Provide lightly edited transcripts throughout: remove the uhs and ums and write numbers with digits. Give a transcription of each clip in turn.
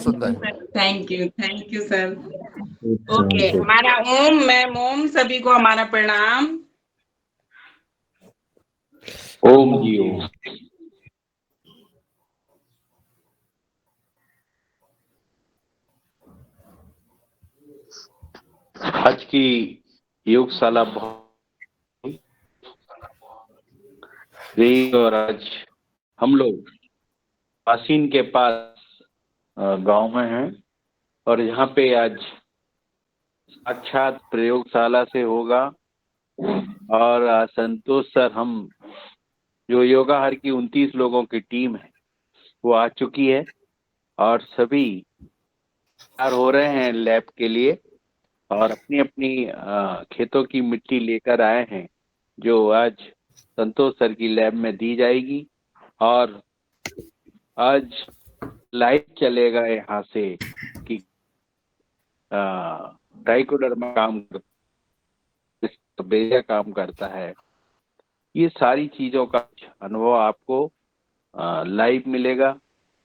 सुंदर। Thank you sir. अच्छा, okay, अच्छा। हमारा मैम ओम, सभी को हमारा प्रणाम। ओम जी ओम। आज की योगशाला बहुत रही और आज हम लोग पासीन के पास गांव में हैं और यहाँ पे आज साक्षात प्रयोगशाला से होगा और संतोष सर, हम जो योगा हर की 29 लोगों की टीम है वो आ चुकी है और सभी तैयार हो रहे हैं लैब के लिए और अपनी अपनी खेतों की मिट्टी लेकर आए हैं जो आज संतोष सर की लैब में दी जाएगी। और आज लाइव चलेगा यहाँ से कि ट्राइकोडर्मा काम करता है। ये सारी चीजों का अनुभव आपको लाइव मिलेगा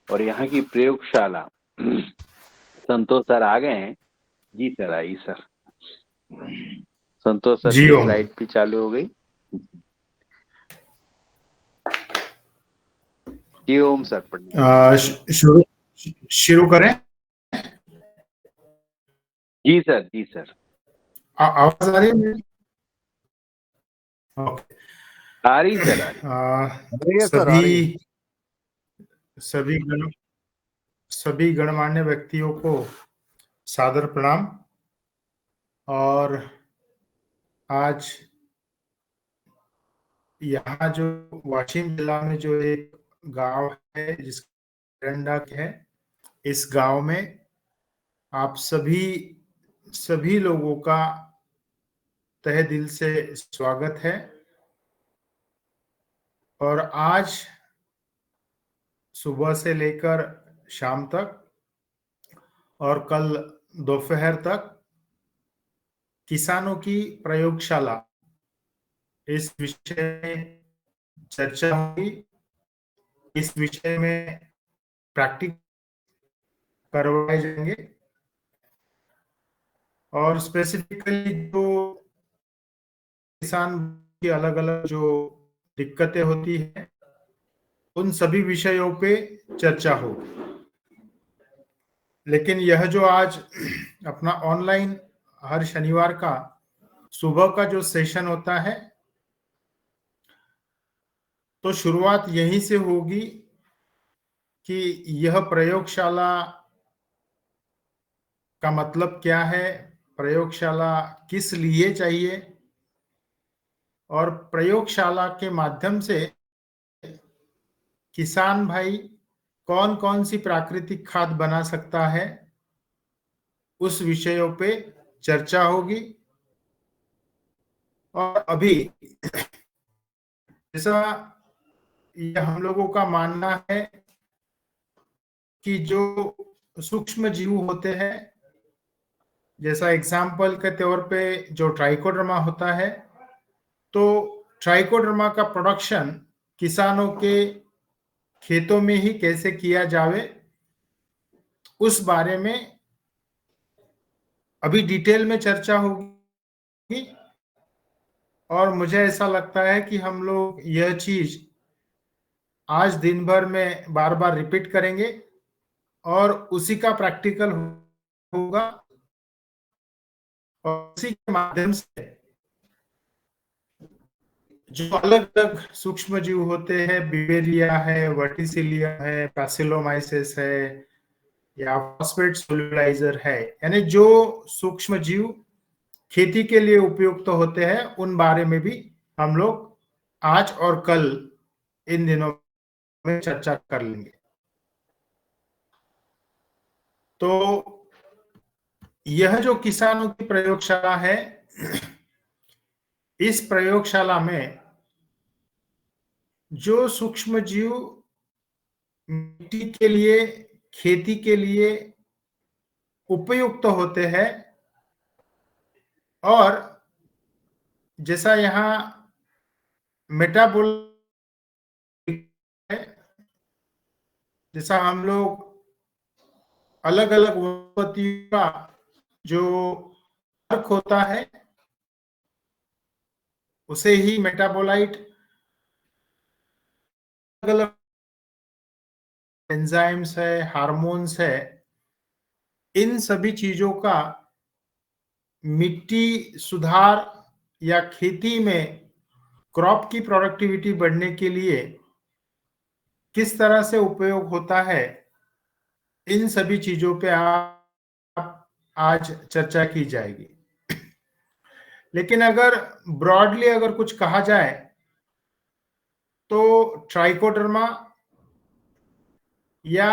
और यहाँ की प्रयोगशाला संतोष सर आ गए हैं। जी सर, आइए सर। संतोष सर की स्लाइड भी चालू हो गई। जी ओम सर। शुरू करें। जी सर, जी सर। आवाज आ रही है? आ रही सर, आ रही। सभी गणमान्य व्यक्तियों को सादर प्रणाम। और आज यहाँ जो वाशिम जिला में जो एक गांव है जिसका डंडा है, इस गांव में आप सभी लोगों का तहे दिल से स्वागत है। और आज सुबह से लेकर शाम तक और कल दोपहर तक किसानों की प्रयोगशाला, इस विषय में चर्चा होगी। इस विषय में प्रैक्टिस करवाए जाएंगे और स्पेसिफिकली जो किसान की अलग अलग जो दिक्कतें होती हैं उन सभी विषयों पे चर्चा होगी। लेकिन यह जो आज अपना ऑनलाइन हर शनिवार का सुबह का जो सेशन होता है, तो शुरुआत यहीं से होगी कि यह प्रयोगशाला का मतलब क्या है, प्रयोगशाला किस लिए चाहिए और प्रयोगशाला के माध्यम से किसान भाई कौन कौन सी प्राकृतिक खाद बना सकता है, उस विषयों पे चर्चा होगी। और अभी जैसा यह हम लोगों का मानना है कि जो सूक्ष्म जीव होते हैं, जैसा एग्जाम्पल के तौर पे जो ट्राइकोडर्मा होता है, तो ट्राइकोडर्मा का प्रोडक्शन किसानों के खेतों में ही कैसे किया जावे, उस बारे में अभी डिटेल में चर्चा होगी। और मुझे ऐसा लगता है कि हम लोग यह चीज आज दिन भर में बार बार रिपीट करेंगे और उसी का प्रैक्टिकल होगा और उसी के माध्यम से जो अलग अलग सूक्ष्म जीव होते हैं, बिवेरिया है, वर्टिसिलिया है, पैसिलोमाइसिस है या फॉस्फेट सोल्यूलाइजर है, यानी जो सूक्ष्म जीव खेती के लिए उपयुक्त तो होते हैं, उन बारे में भी हम लोग आज और कल इन दिनों में चर्चा कर लेंगे। तो यह जो किसानों की प्रयोगशाला है, इस प्रयोगशाला में जो सूक्ष्म जीव मिट्टी के लिए, खेती के लिए उपयुक्त तो होते हैं, और जैसा यहाँ मेटाबॉलिक है, जैसा हम लोग अलग अलग वनस्पतियों का जो अर्क होता है उसे ही मेटाबोलाइट, अलग अलग एंजाइम्स है, हार्मोन्स है, इन सभी चीजों का मिट्टी सुधार या खेती में क्रॉप की प्रोडक्टिविटी बढ़ने के लिए किस तरह से उपयोग होता है, इन सभी चीजों पे आप आज चर्चा की जाएगी। लेकिन अगर ब्रॉडली अगर कुछ कहा जाए तो ट्राइकोडर्मा या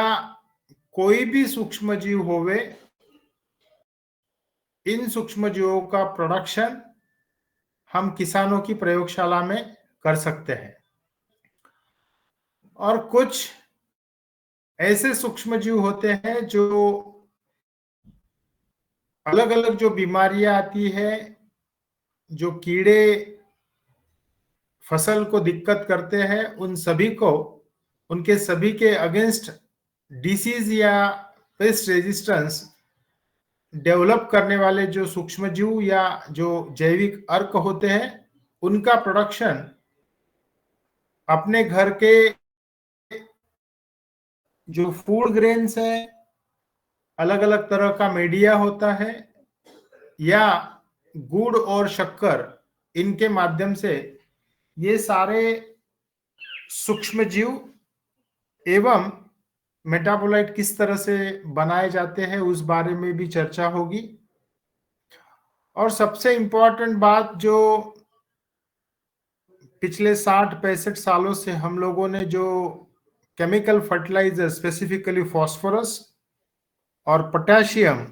कोई भी सूक्ष्म जीव होवे, इन सूक्ष्म जीवों का प्रोडक्शन हम किसानों की प्रयोगशाला में कर सकते हैं। और कुछ ऐसे सूक्ष्म जीव होते हैं जो अलग अलग जो बीमारियां आती है, जो कीड़े फसल को दिक्कत करते हैं, उन सभी को, उनके सभी के अगेंस्ट डिसीज या पेस्ट रेजिस्टेंस डेवलप करने वाले जो सूक्ष्म जीव या जो जैविक अर्क होते हैं, उनका प्रोडक्शन अपने घर के जो फूड ग्रेन्स है, अलग अलग तरह का मीडिया होता है, या गुड़ और शक्कर, इनके माध्यम से ये सारे सूक्ष्म जीव एवं मेटाबोलाइट किस तरह से बनाए जाते हैं उस बारे में भी चर्चा होगी। और सबसे इंपॉर्टेंट बात, जो पिछले 60-65 सालों से हम लोगों ने जो केमिकल फर्टिलाइजर, स्पेसिफिकली फास्फोरस और पोटेशियम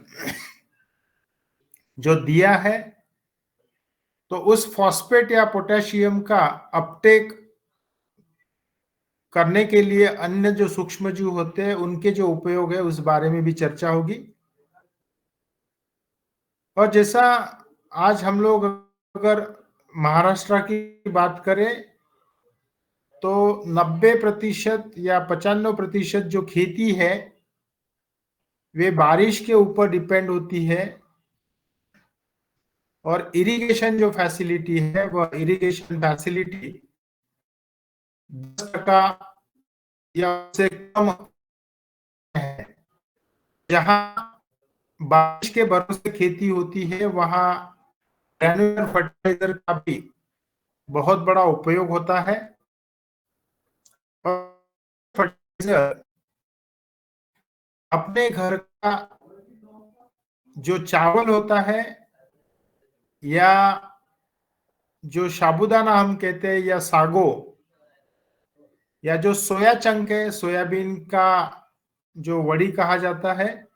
जो दिया है, तो उस फॉस्फेट या पोटेशियम का अपटेक करने के लिए अन्य जो सूक्ष्म जीव होते हैं उनके जो उपयोग है उस बारे में भी चर्चा होगी। और जैसा आज हम लोग अगर महाराष्ट्र की बात करें तो 90% या 95% जो खेती है वे बारिश के ऊपर डिपेंड होती है, और इरिगेशन जो फैसिलिटी है वह इरिगेशन फैसिलिटी 10% या उससे कम है। जहां बारिश के भरोसे खेती होती है वहां ग्रैन्युलर फर्टिलाइजर का भी बहुत बड़ा उपयोग होता है। और फर्टिलाइजर अपने घर का जो चावल होता है या जो साबूदाना हम कहते हैं या सागो, या जो सोया चंक है, सोयाबीन का जो वड़ी कहा जाता है,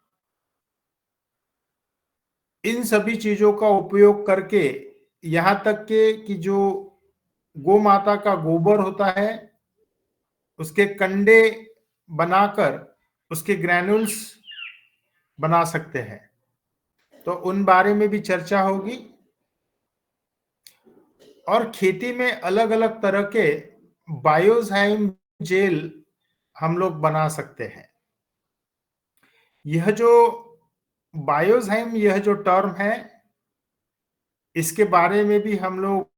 इन सभी चीजों का उपयोग करके यहाँ तक के कि जो गौ माता का गोबर होता है उसके कंडे बनाकर उसके ग्रैन्युल्स बना सकते हैं। तो उन बारे में भी चर्चा होगी। और खेती में अलग अलग तरह के बायोजाइम जेल हम लोग बना सकते हैं। यह जो बायोजाइम, यह जो टर्म है, इसके बारे में भी हम लोग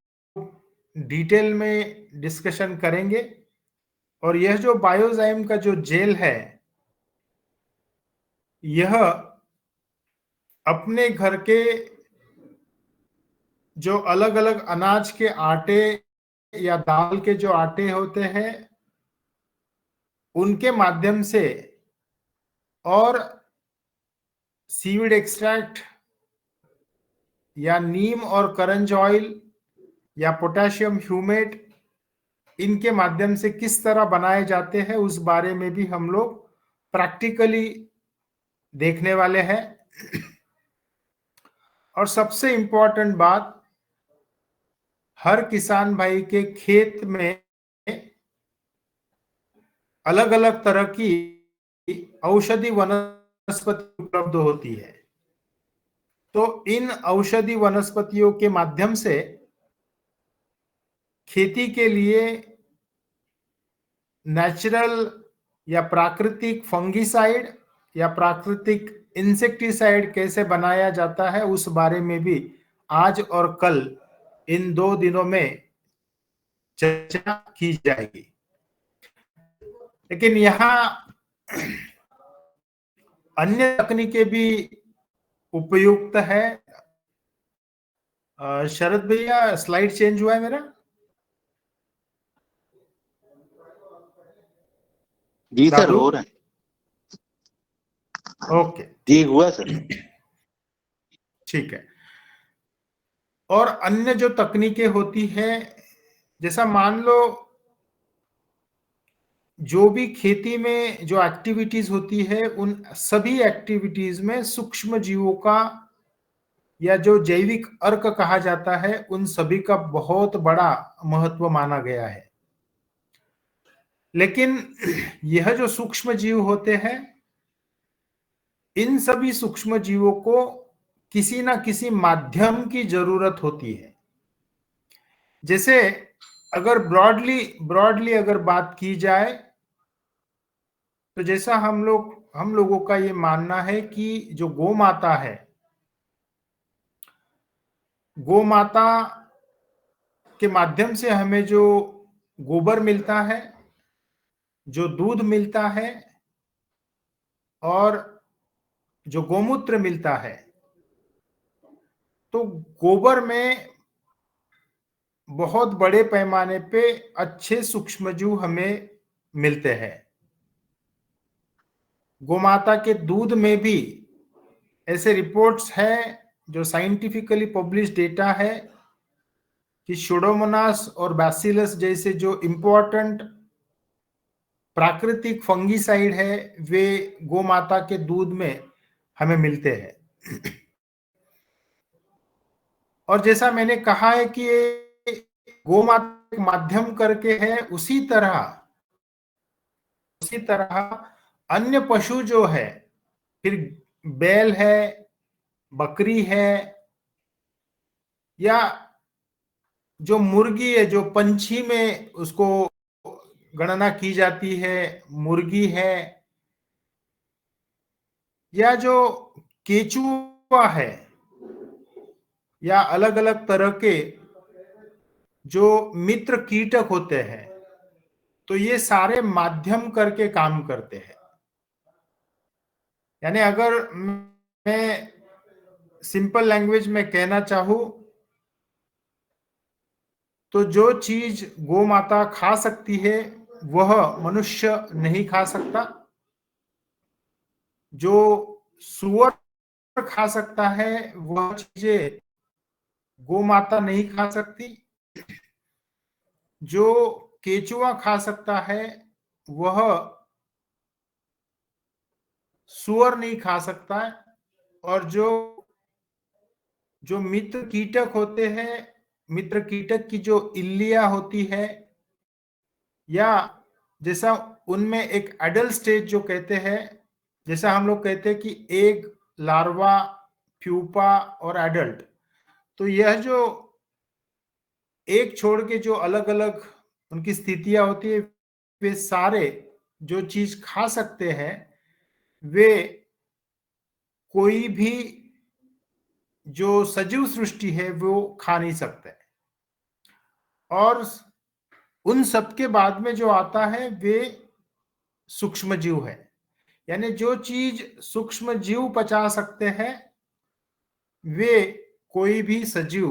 डिटेल में डिस्कशन करेंगे। और यह जो बायोजाइम का जो जेल है, यह अपने घर के जो अलग अलग अनाज के आटे या दाल के जो आटे होते हैं उनके माध्यम से, और सीविड एक्सट्रैक्ट या नीम और करंज ऑयल या पोटेशियम ह्यूमेट, इनके माध्यम से किस तरह बनाए जाते हैं उस बारे में भी हम लोग प्रैक्टिकली देखने वाले हैं। और सबसे इंपॉर्टेंट बात, हर किसान भाई के खेत में अलग अलग तरह की औषधि वनस्पति उपलब्ध होती है। तो इन औषधि वनस्पतियों के माध्यम से खेती के लिए नेचुरल या प्राकृतिक फंगिसाइड या प्राकृतिक इंसेक्टिसाइड कैसे बनाया जाता है उस बारे में भी आज और कल इन 2 दिनों में चर्चा की जाएगी। लेकिन यहाँ अन्य तकनीकें भी उपयुक्त है। शरद भैया, स्लाइड चेंज हुआ है मेरा? जी सर, दादू? हो रहा है। ओके, जी हुआ सर। ठीक है। और अन्य जो तकनीकें होती है, जैसा मान लो जो भी खेती में जो एक्टिविटीज होती है उन सभी एक्टिविटीज में सूक्ष्म जीवों का या जो जैविक अर्क कहा जाता है उन सभी का बहुत बड़ा महत्व माना गया है। लेकिन यह जो सूक्ष्म जीव होते हैं, इन सभी सूक्ष्म जीवों को किसी ना किसी माध्यम की जरूरत होती है। जैसे अगर ब्रॉडली अगर बात की जाए तो जैसा हम लोगों का ये मानना है कि जो गौ माता है, गौ माता के माध्यम से हमें जो गोबर मिलता है, जो दूध मिलता है और जो गोमूत्र मिलता है, तो गोबर में बहुत बड़े पैमाने पे अच्छे सूक्ष्मजीव हमें मिलते हैं। गोमाता के दूध में भी ऐसे रिपोर्ट्स हैं जो साइंटिफिकली पब्लिश डेटा है कि सुडोमोनास और बैसिलस जैसे जो इंपॉर्टेंट प्राकृतिक फंगीसाइड है वे गोमाता के दूध में हमें मिलते हैं। और जैसा मैंने कहा है कि ये गोमाता एक माध्यम करके है, उसी तरह अन्य पशु जो है, फिर बैल है, बकरी है, या जो मुर्गी है, जो पंछी में उसको गणना की जाती है, मुर्गी है, या जो केचुआ है, या अलग अलग तरह के जो मित्र कीटक होते हैं, तो ये सारे माध्यम करके काम करते हैं। यानी अगर मैं सिंपल लैंग्वेज में कहना चाहूं तो जो चीज गौ माता खा सकती है वह मनुष्य नहीं खा सकता, जो सुअर खा सकता है वह चीजें गौ माता नहीं खा सकती, जो केचुआ खा सकता है वह सुअर नहीं खा सकता है, और जो मित्र कीटक होते हैं, मित्र कीटक की जो इल्लियां होती है, या जैसा उनमें एक एडल्ट स्टेज जो कहते हैं, जैसा हम लोग कहते हैं कि एग, लार्वा, प्यूपा और एडल्ट, तो यह जो एक छोड़ के जो अलग अलग उनकी स्थितियां होती है, वे सारे जो चीज खा सकते हैं वे कोई भी जो सजीव सृष्टि है वो खा नहीं सकते। और उन सबके बाद में जो आता है वे सूक्ष्म जीव है। यानी जो चीज सूक्ष्म जीव पचा सकते हैं वे कोई भी सजीव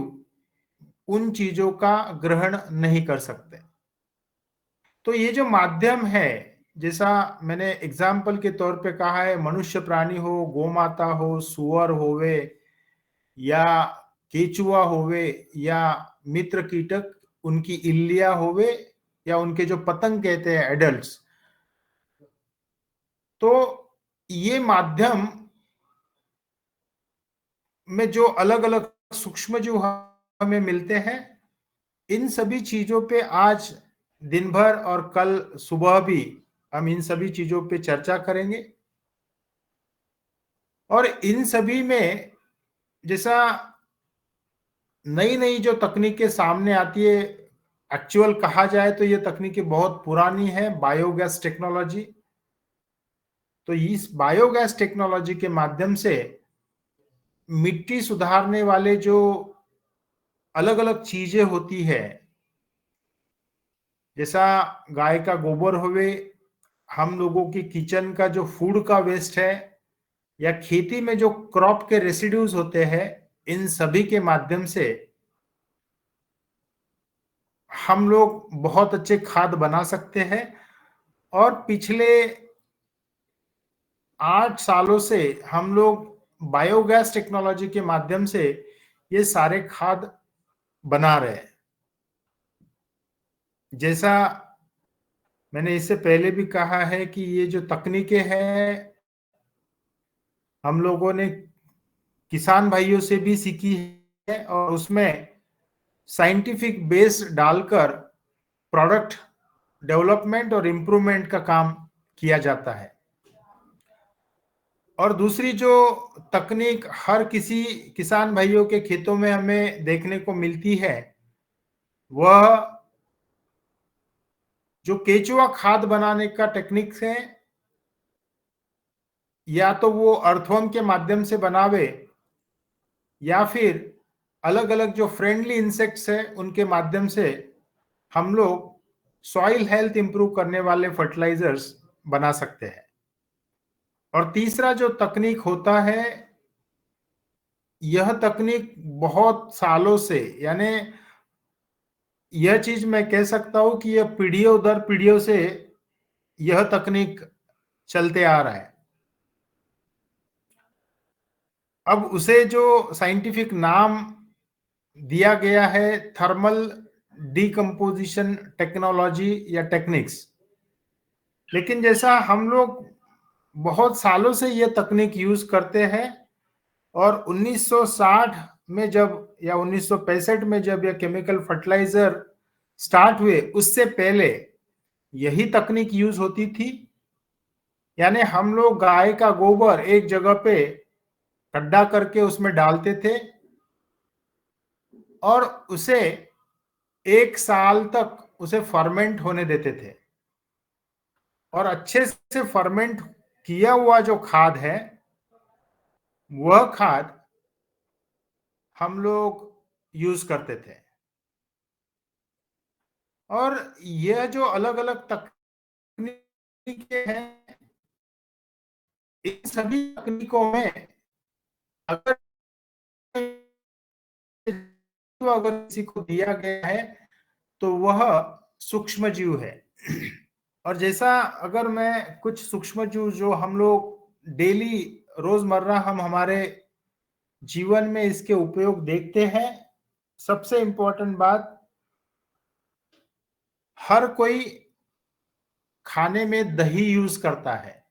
उन चीजों का ग्रहण नहीं कर सकते। तो ये जो माध्यम है, जैसा मैंने एग्जाम्पल के तौर पे कहा है, मनुष्य प्राणी हो, गोमाता हो, सुअर होवे, या केचुआ होवे, या मित्र कीटक उनकी इल्लिया होवे, या उनके जो पतंग कहते हैं एडल्ट्स, तो ये माध्यम में जो अलग अलग सूक्ष्म जो हमें मिलते हैं, इन सभी चीजों पे आज दिन भर और कल सुबह भी हम इन सभी चीजों पे चर्चा करेंगे। और इन सभी में जैसा नई नई जो तकनीकें सामने आती है, एक्चुअल कहा जाए तो ये तकनीकें बहुत पुरानी है, बायोगैस टेक्नोलॉजी। तो इस बायोगैस टेक्नोलॉजी के माध्यम से मिट्टी सुधारने वाले जो अलग अलग चीजें होती है, जैसा गाय का गोबर हुए, हम लोगों की किचन का जो फूड का वेस्ट है, या खेती में जो क्रॉप के रेसिड्यूज होते हैं, इन सभी के माध्यम से हम लोग बहुत अच्छे खाद बना सकते हैं। और पिछले 8 सालों से हम लोग बायोगैस टेक्नोलॉजी के माध्यम से ये सारे खाद बना रहे हैं। जैसा मैंने इससे पहले भी कहा है कि ये जो तकनीकें हैं, हम लोगों ने किसान भाइयों से भी सीखी है, और उसमें साइंटिफिक बेस डालकर प्रोडक्ट डेवलपमेंट और इम्प्रूवमेंट का काम किया जाता है। और दूसरी जो तकनीक हर किसी किसान भाइयों के खेतों में हमें देखने को मिलती है, वह जो केचुआ खाद बनाने का टेक्निक है, या तो वो अर्थवर्म के माध्यम से बनावे, या फिर अलग अलग जो फ्रेंडली इंसेक्ट्स है उनके माध्यम से हम लोग सॉइल हेल्थ इंप्रूव करने वाले फर्टिलाइजर्स बना सकते हैं। और तीसरा जो तकनीक होता है, यह तकनीक बहुत सालों से, यानी यह चीज मैं कह सकता हूं कि यह पीढ़ियों दर पीढ़ियों से यह तकनीक चलते आ रहा है। अब उसे जो साइंटिफिक नाम दिया गया है थर्मल डिकम्पोजिशन टेक्नोलॉजी या टेक्निक्स, लेकिन जैसा हम लोग बहुत सालों से यह तकनीक यूज करते हैं, और 1960 में जब, या 1965 में जब यह केमिकल फर्टिलाइजर स्टार्ट हुए, उससे पहले यही तकनीक यूज होती थी। यानी हम लोग गाय का गोबर एक जगह पे गड्ढा करके उसमें डालते थे, और उसे 1 साल तक उसे फर्मेंट होने देते थे, और अच्छे से फर्मेंट किया हुआ जो खाद है, वह खाद हम लोग यूज करते थे। और यह जो अलग अलग तकनीकें हैं, इन सभी तकनीकों में अगर किसी को दिया गया है तो वह सूक्ष्म जीव है। और जैसा अगर मैं कुछ सूक्ष्म जीव जो हम लोग डेली रोजमर्रा हम हमारे जीवन में इसके उपयोग देखते हैं, सबसे इंपॉर्टेंट बात, हर कोई खाने में दही यूज करता है,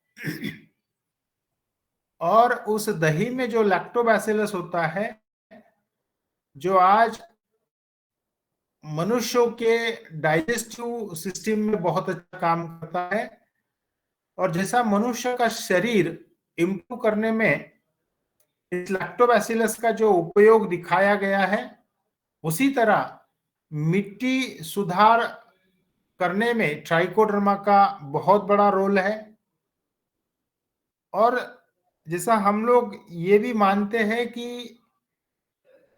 और उस दही में जो लैक्टोबैसिलस होता है, जो आज मनुष्यों के डाइजेस्टिव सिस्टम में बहुत अच्छा काम करता है। और जैसा मनुष्य का शरीर इंप्रूव करने में इस लैक्टोबैसिलस का जो उपयोग दिखाया गया है, उसी तरह मिट्टी सुधार करने में ट्राइकोडर्मा का बहुत बड़ा रोल है। और जैसा हम लोग ये भी मानते हैं कि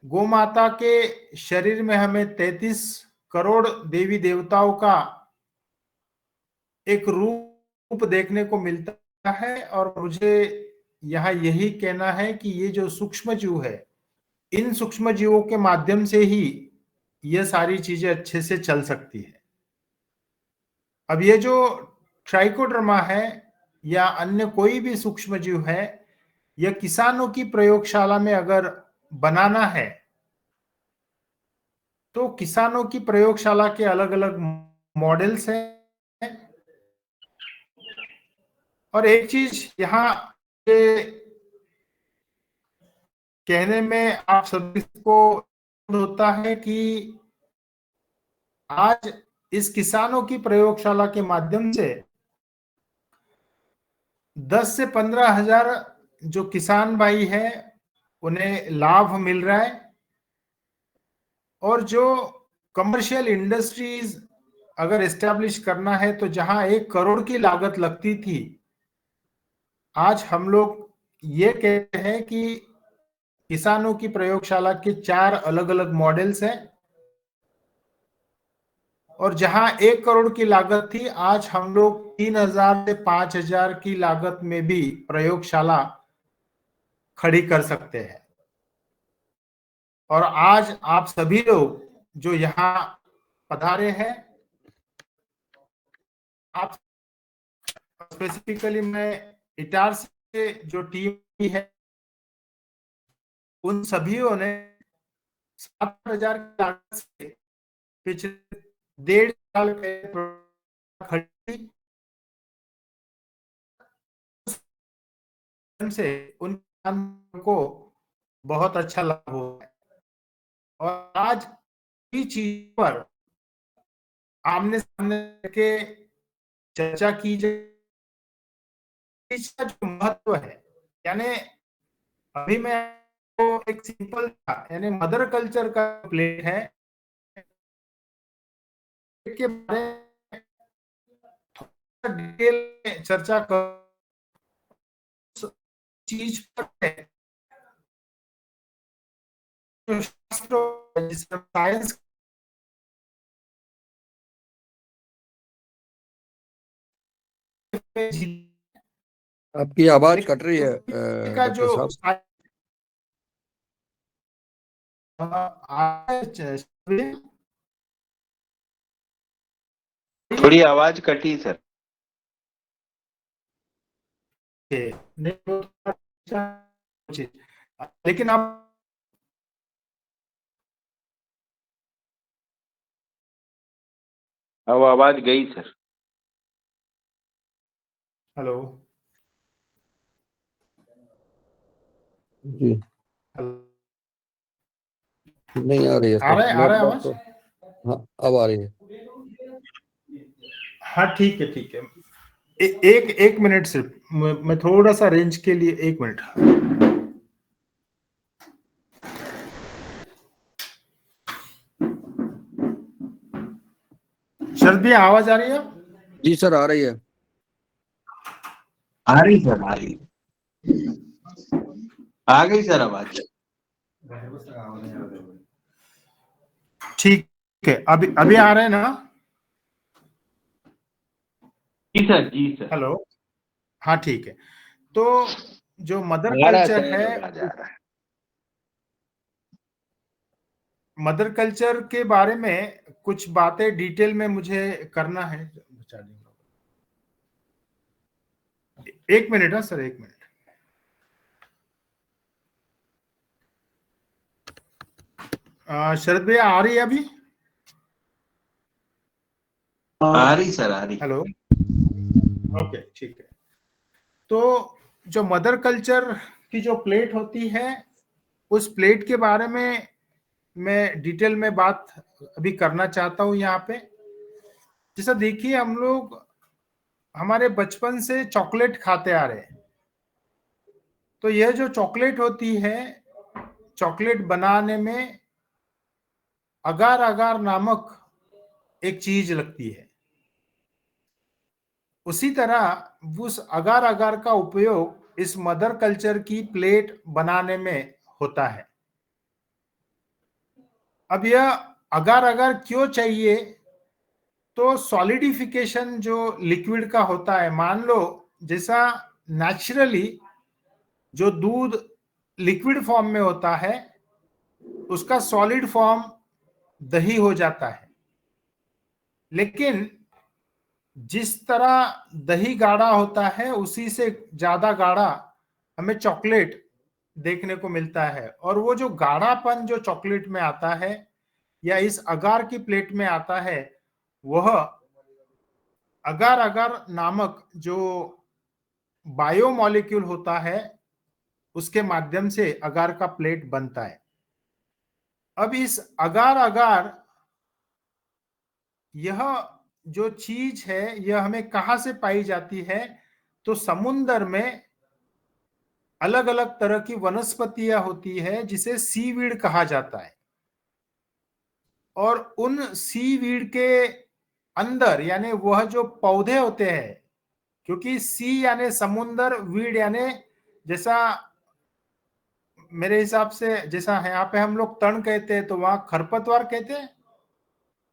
गोमाता के शरीर में हमें 33 करोड़ देवी देवताओं का एक रूप देखने को मिलता है, और मुझे यहाँ यही कहना है कि ये जो सूक्ष्म जीव है, इन सूक्ष्म जीवों के माध्यम से ही ये सारी चीजें अच्छे से चल सकती है। अब ये जो ट्राइकोडर्मा है या अन्य कोई भी सूक्ष्म जीव है, यह किसानों की प्रयोगशाला में अगर बनाना है तो किसानों की प्रयोगशाला के अलग अलग मॉडल्स हैं। और एक चीज यहाँ कहने में आप सभी को होता है कि आज इस किसानों की प्रयोगशाला के माध्यम से 10 से 15 हजार जो किसान भाई है उन्हें लाभ मिल रहा है। और जो कमर्शियल इंडस्ट्रीज अगर एस्टेब्लिश करना है, तो जहां 1 करोड़ की लागत लगती थी, आज हम लोग ये कहते हैं कि किसानों की प्रयोगशाला के 4 अलग अलग मॉडल्स हैं, और जहां 1 करोड़ की लागत थी, आज हम लोग 3,000 से 5,000 की लागत में भी प्रयोगशाला खड़ी कर सकते हैं। और आज आप सभी लोग जो यहाँ पधारे हैं, आप स्पेसिफिकली मैं इटार से जो टीम है उन सभीयों ने 7,000 की लागत से पिछले 1.5 साल खड़ी से उन किसानों को बहुत अच्छा लाभ हुआ है। और आज की चीज पर आमने सामने के चर्चा की जाए, इसका जो महत्व है, यानी अभी मैं तो एक सिंपल यानी मदर कल्चर का प्लेट है के बारे में थोड़ा डिटेल में चर्चा कर चीज पर है जो शास्त्र साइंस आपकी आवाज कट रही है का डॉक्टर जो साहब। थोड़ी आवाज कटी सर। लेकिन आप अब आवाज गई सर। हेलो जी नहीं आ रही है आ रहा है नेटवर्क आवाज? तो हाँ अब आ रही है। हाँ ठीक है ठीक है। एक मिनट सिर्फ मैं थोड़ा सा रेंज के लिए 1 मिनट। शरद भैया आवाज आ रही है? जी सर आ रही है। आ रही सर, आ रही, आ गई सर आवाज। ठीक है, अभी अभी आ रहे हैं ना? जी सर, जी सर। हेलो, हाँ ठीक है। तो जो मदर आ रहा है कल्चर सर, है, आवाज आ रहा है। मदर कल्चर के बारे में कुछ बातें डिटेल में मुझे करना है। 1 मिनट है सर, 1 मिनट। शरद भैया आ रही है अभी? आ रही सर, आ रही। हेलो, ओके ठीक है। तो जो मदर कल्चर की जो प्लेट होती है, उस प्लेट के बारे में मैं डिटेल में बात अभी करना चाहता हूं यहाँ पे। जैसा देखिए, हम लोग हमारे बचपन से चॉकलेट खाते आ रहे हैं। तो यह जो चॉकलेट होती है, चॉकलेट बनाने में अगार अगार नामक एक चीज लगती है। उसी तरह उस अगार अगार का उपयोग इस मदर कल्चर की प्लेट बनाने में होता है। अब यह अगार अगार क्यों चाहिए? तो सॉलिडिफिकेशन जो लिक्विड का होता है, मान लो जैसा नेचुरली जो दूध लिक्विड फॉर्म में होता है, उसका सॉलिड फॉर्म दही हो जाता है। लेकिन जिस तरह दही गाढ़ा होता है, उसी से ज्यादा गाढ़ा हमें चॉकलेट देखने को मिलता है। और वो जो गाढ़ापन जो चॉकलेट में आता है या इस अगार की प्लेट में आता है, वह अगार अगार नामक जो बायोमोलिक्यूल होता है, उसके माध्यम से अगार का प्लेट बनता है। अब इस अगार अगार, यह जो चीज है, यह हमें कहां से पाई जाती है? तो समुद्र में अलग अलग तरह की वनस्पतियां होती है, जिसे सीवीड कहा जाता है। और उन सीवीड के अंदर, यानी वह जो पौधे होते हैं, क्योंकि सी यानी समुंदर, वीड यानी जैसा मेरे हिसाब से जैसा है यहाँ पे हम लोग तण कहते हैं तो वहां खरपतवार कहते हैं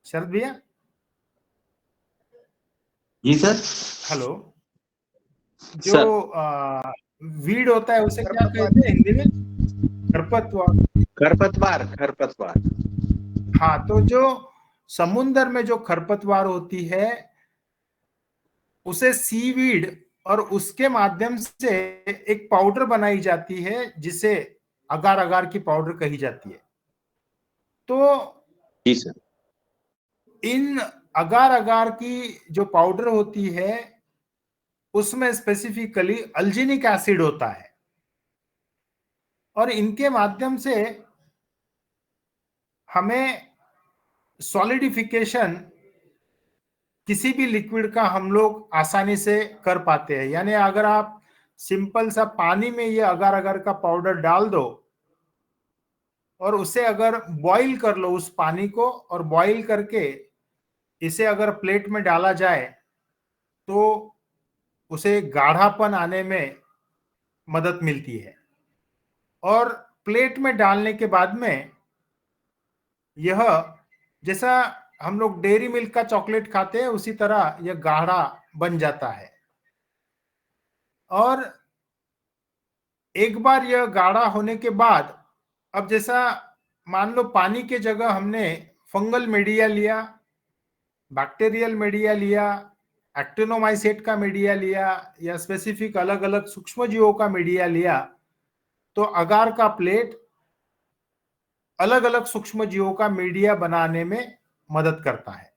शरद भैया। जी सर। हेलो, जो सर वीड होता है उसे क्या कहते हैं हिंदी में? खरपतवार। खरपतवार खरपतवार। हाँ, तो जो समुंदर में जो खरपतवार होती है उसे सीवीड, और उसके माध्यम से एक पाउडर बनाई जाती है जिसे अगार अगार की पाउडर कही जाती है। तो जी सर। इन अगार अगार की जो पाउडर होती है उसमें स्पेसिफिकली अल्जीनिक एसिड होता है, और इनके माध्यम से हमें सॉलिडिफिकेशन किसी भी लिक्विड का हम लोग आसानी से कर पाते हैं। यानी अगर आप सिंपल सा पानी में ये अगार अगार का पाउडर डाल दो और उसे अगर बॉईल कर लो उस पानी को, और बॉईल करके इसे अगर प्लेट में डाला जाए तो उसे गाढ़ापन आने में मदद मिलती है। और प्लेट में डालने के बाद में यह जैसा हम लोग डेयरी मिल्क का चॉकलेट खाते हैं उसी तरह यह गाढ़ा बन जाता है। और एक बार यह गाढ़ा होने के बाद, अब जैसा मान लो पानी के जगह हमने फंगल मीडिया लिया, बैक्टीरियल मीडिया लिया, एक्टिनोमाइसेट का मीडिया लिया, या स्पेसिफिक अलग अलग सूक्ष्म जीवों का मीडिया लिया, तो अगार का प्लेट अलग अलग सूक्ष्म जीवों का मीडिया बनाने में मदद करता है।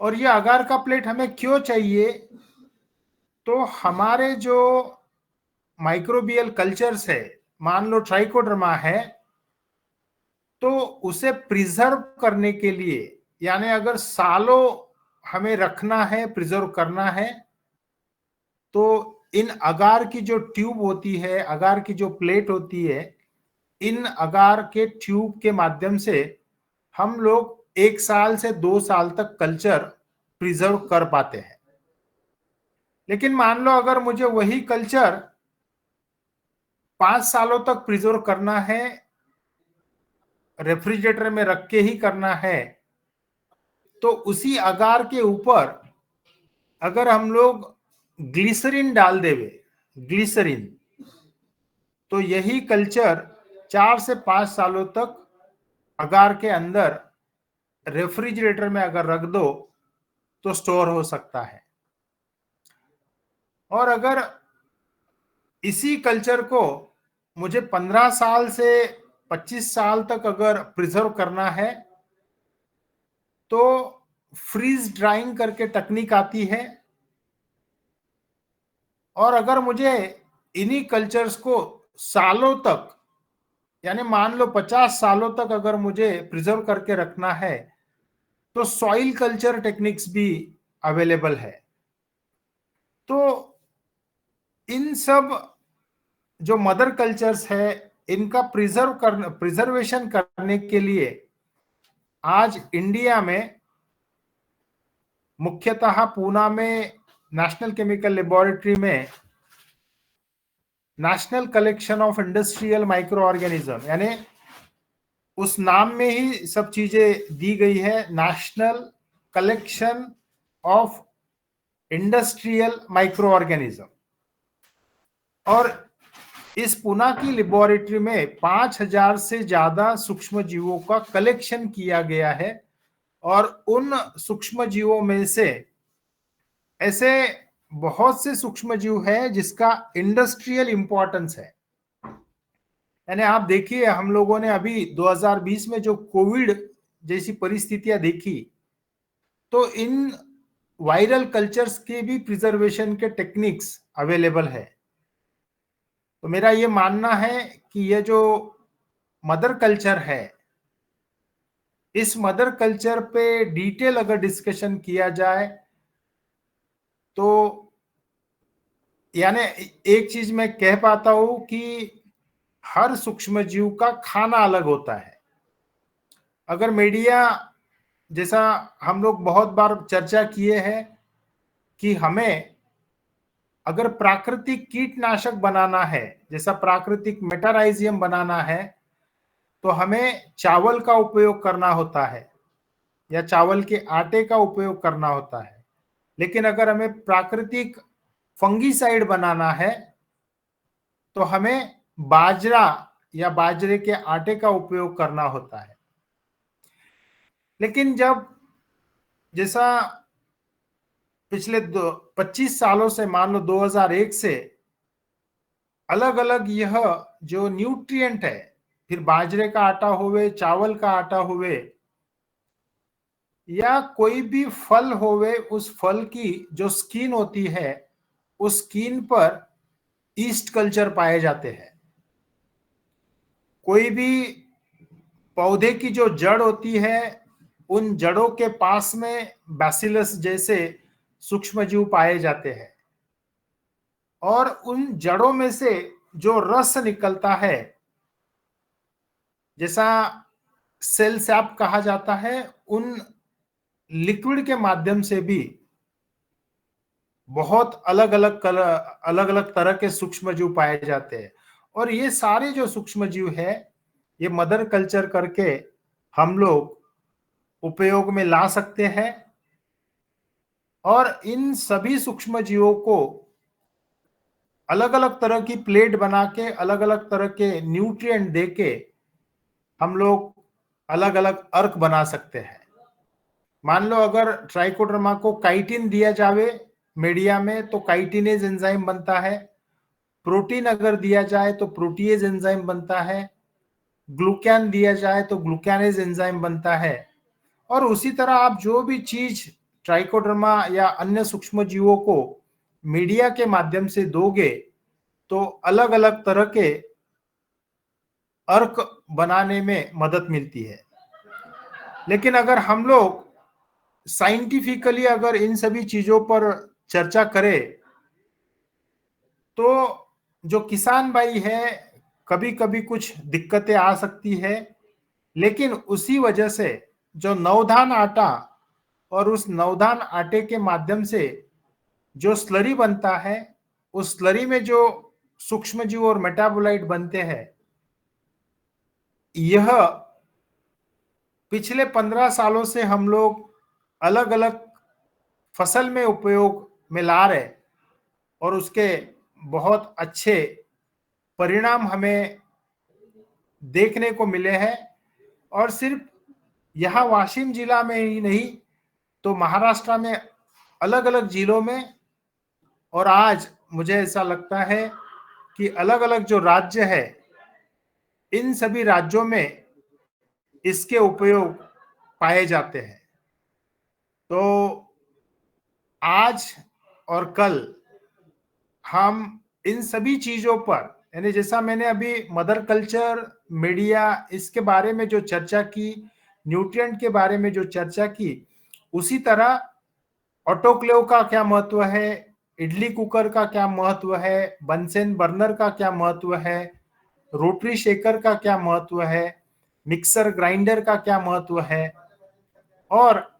और यह अगार का प्लेट हमें क्यों चाहिए? तो हमारे जो माइक्रोबियल कल्चर्स है, मान लो ट्राइकोडर्मा है, तो उसे प्रिजर्व करने के लिए, यानी अगर सालों हमें रखना है, प्रिजर्व करना है, तो इन अगार की जो ट्यूब होती है, अगार की जो प्लेट होती है, इन अगार के ट्यूब के माध्यम से हम लोग 1 साल से 2 साल तक कल्चर प्रिजर्व कर पाते हैं। लेकिन मान लो अगर मुझे वही कल्चर 5 सालों तक प्रिजर्व करना है, रेफ्रिजरेटर में रख के ही करना है, तो उसी अगार के ऊपर अगर हम लोग ग्लिसरीन डाल देवे, ग्लिसरीन, तो यही कल्चर 4 से 5 सालों तक अगार के अंदर रेफ्रिजरेटर में अगर रख दो तो स्टोर हो सकता है। और अगर इसी कल्चर को मुझे 15 साल से 25 साल तक अगर प्रिजर्व करना है तो फ्रीज ड्राइंग करके टेक्निक आती है। और अगर मुझे इन्हीं कल्चर्स को सालों तक, यानी मान लो 50 सालों तक अगर मुझे प्रिजर्व करके रखना है, तो सॉइल कल्चर टेक्निक्स भी अवेलेबल है। तो इन सब जो मदर कल्चर्स है, इनका प्रिजर्वेशन करने के लिए आज इंडिया में मुख्यतः पूना में नेशनल केमिकल लेबोरेटरी में national collection of industrial micro organism, यानी उस नाम में ही सब चीजें दी गई है, national collection of industrial micro organism. और इस पुणे की लेबोरेटरी में 5000 से ज्यादा सूक्ष्म जीवों का कलेक्शन किया गया है। और उन सूक्ष्म जीवों में से ऐसे बहुत से सूक्ष्म जीव है जिसका इंडस्ट्रियल इंपॉर्टेंस है। यानी आप देखिए, हम लोगों ने अभी 2020 में जो कोविड जैसी परिस्थितियां देखी, तो इन वायरल कल्चर्स के भी प्रिजर्वेशन के टेक्निक्स अवेलेबल है। तो मेरा ये मानना है कि ये जो मदर कल्चर है, इस मदर कल्चर पे डिटेल अगर डिस्कशन किया जाए तो यानी एक चीज मैं कह पाता हूं कि हर सूक्ष्म जीव का खाना अलग होता है। अगर मीडिया, जैसा हम लोग बहुत बार चर्चा किए हैं कि हमें अगर प्राकृतिक कीटनाशक बनाना है, जैसा प्राकृतिक मेटाराइजियम बनाना है, तो हमें चावल का उपयोग करना होता है या चावल के आटे का उपयोग करना होता है। लेकिन अगर हमें प्राकृतिक फंगीसाइड बनाना है तो हमें बाजरा या बाजरे के आटे का उपयोग करना होता है। लेकिन जब जैसा पिछले 25 सालों से, मान लो 2001 से, अलग अलग यह जो न्यूट्रिएंट है, फिर बाजरे का आटा होवे, चावल का आटा होवे या कोई भी फल होवे, उस फल की जो स्किन होती है, उस स्किन पर ईस्ट कल्चर पाए जाते हैं। कोई भी पौधे की जो जड़ होती है, उन जड़ों के पास में बैसिलस जैसे सूक्ष्मजीव पाए जाते हैं और उन जड़ों में से जो रस निकलता है, जैसा सेल सैप कहा जाता है, उन लिक्विड के माध्यम से भी बहुत अलग अलग तरह के सूक्ष्मजीव पाए जाते हैं। और ये सारे जो सूक्ष्मजीव है, ये मदर कल्चर करके हम लोग उपयोग में ला सकते हैं और इन सभी सूक्ष्मजीवों को अलग अलग तरह की प्लेट बना के, अलग अलग तरह के न्यूट्रिएंट देके हम लोग अलग अलग अर्क बना सकते हैं। मान लो अगर ट्राइकोडर्मा को काइटिन दिया जावे मीडिया में, तो काइटिनेज एंजाइम बनता है। प्रोटीन अगर दिया जाए तो प्रोटीएज एंजाइम बनता है। ग्लूकैन दिया जाए तो ग्लूकैनेज एंजाइम बनता है। और उसी तरह आप जो भी चीज ट्राइकोडर्मा या अन्य सूक्ष्म जीवों को मीडिया के माध्यम से दोगे, तो अलग अलग तरह के अर्क बनाने में मदद मिलती है। लेकिन अगर हम लोग साइंटिफिकली अगर इन सभी चीजों पर चर्चा करें, तो जो किसान भाई है, कभी कभी कुछ दिक्कतें आ सकती है। लेकिन उसी वजह से जो नवधान आटा और उस नवधान आटे के माध्यम से जो स्लरी बनता है, उस स्लरी में जो सूक्ष्मजीव और मेटाबोलाइट बनते हैं, यह पिछले 15 सालों से हम लोग अलग अलग फसल में उपयोग में ला रहे और उसके बहुत अच्छे परिणाम हमें देखने को मिले हैं। और सिर्फ यहाँ वाशिम जिला में ही नहीं, तो महाराष्ट्र में अलग अलग जिलों में, और आज मुझे ऐसा लगता है कि अलग अलग जो राज्य है, इन सभी राज्यों में इसके उपयोग पाए जाते हैं। तो आज और कल हम इन सभी चीजों पर, यानी जैसा मैंने अभी मदर कल्चर, मीडिया, इसके बारे में जो चर्चा की, न्यूट्रिएंट के बारे में जो चर्चा की, उसी तरह ऑटोक्लेव का क्या महत्व है, इडली कुकर का क्या महत्व है, बंसेन बर्नर का क्या महत्व है, रोटरी शेकर का क्या महत्व है, मिक्सर ग्राइंडर का क्या महत्व है, और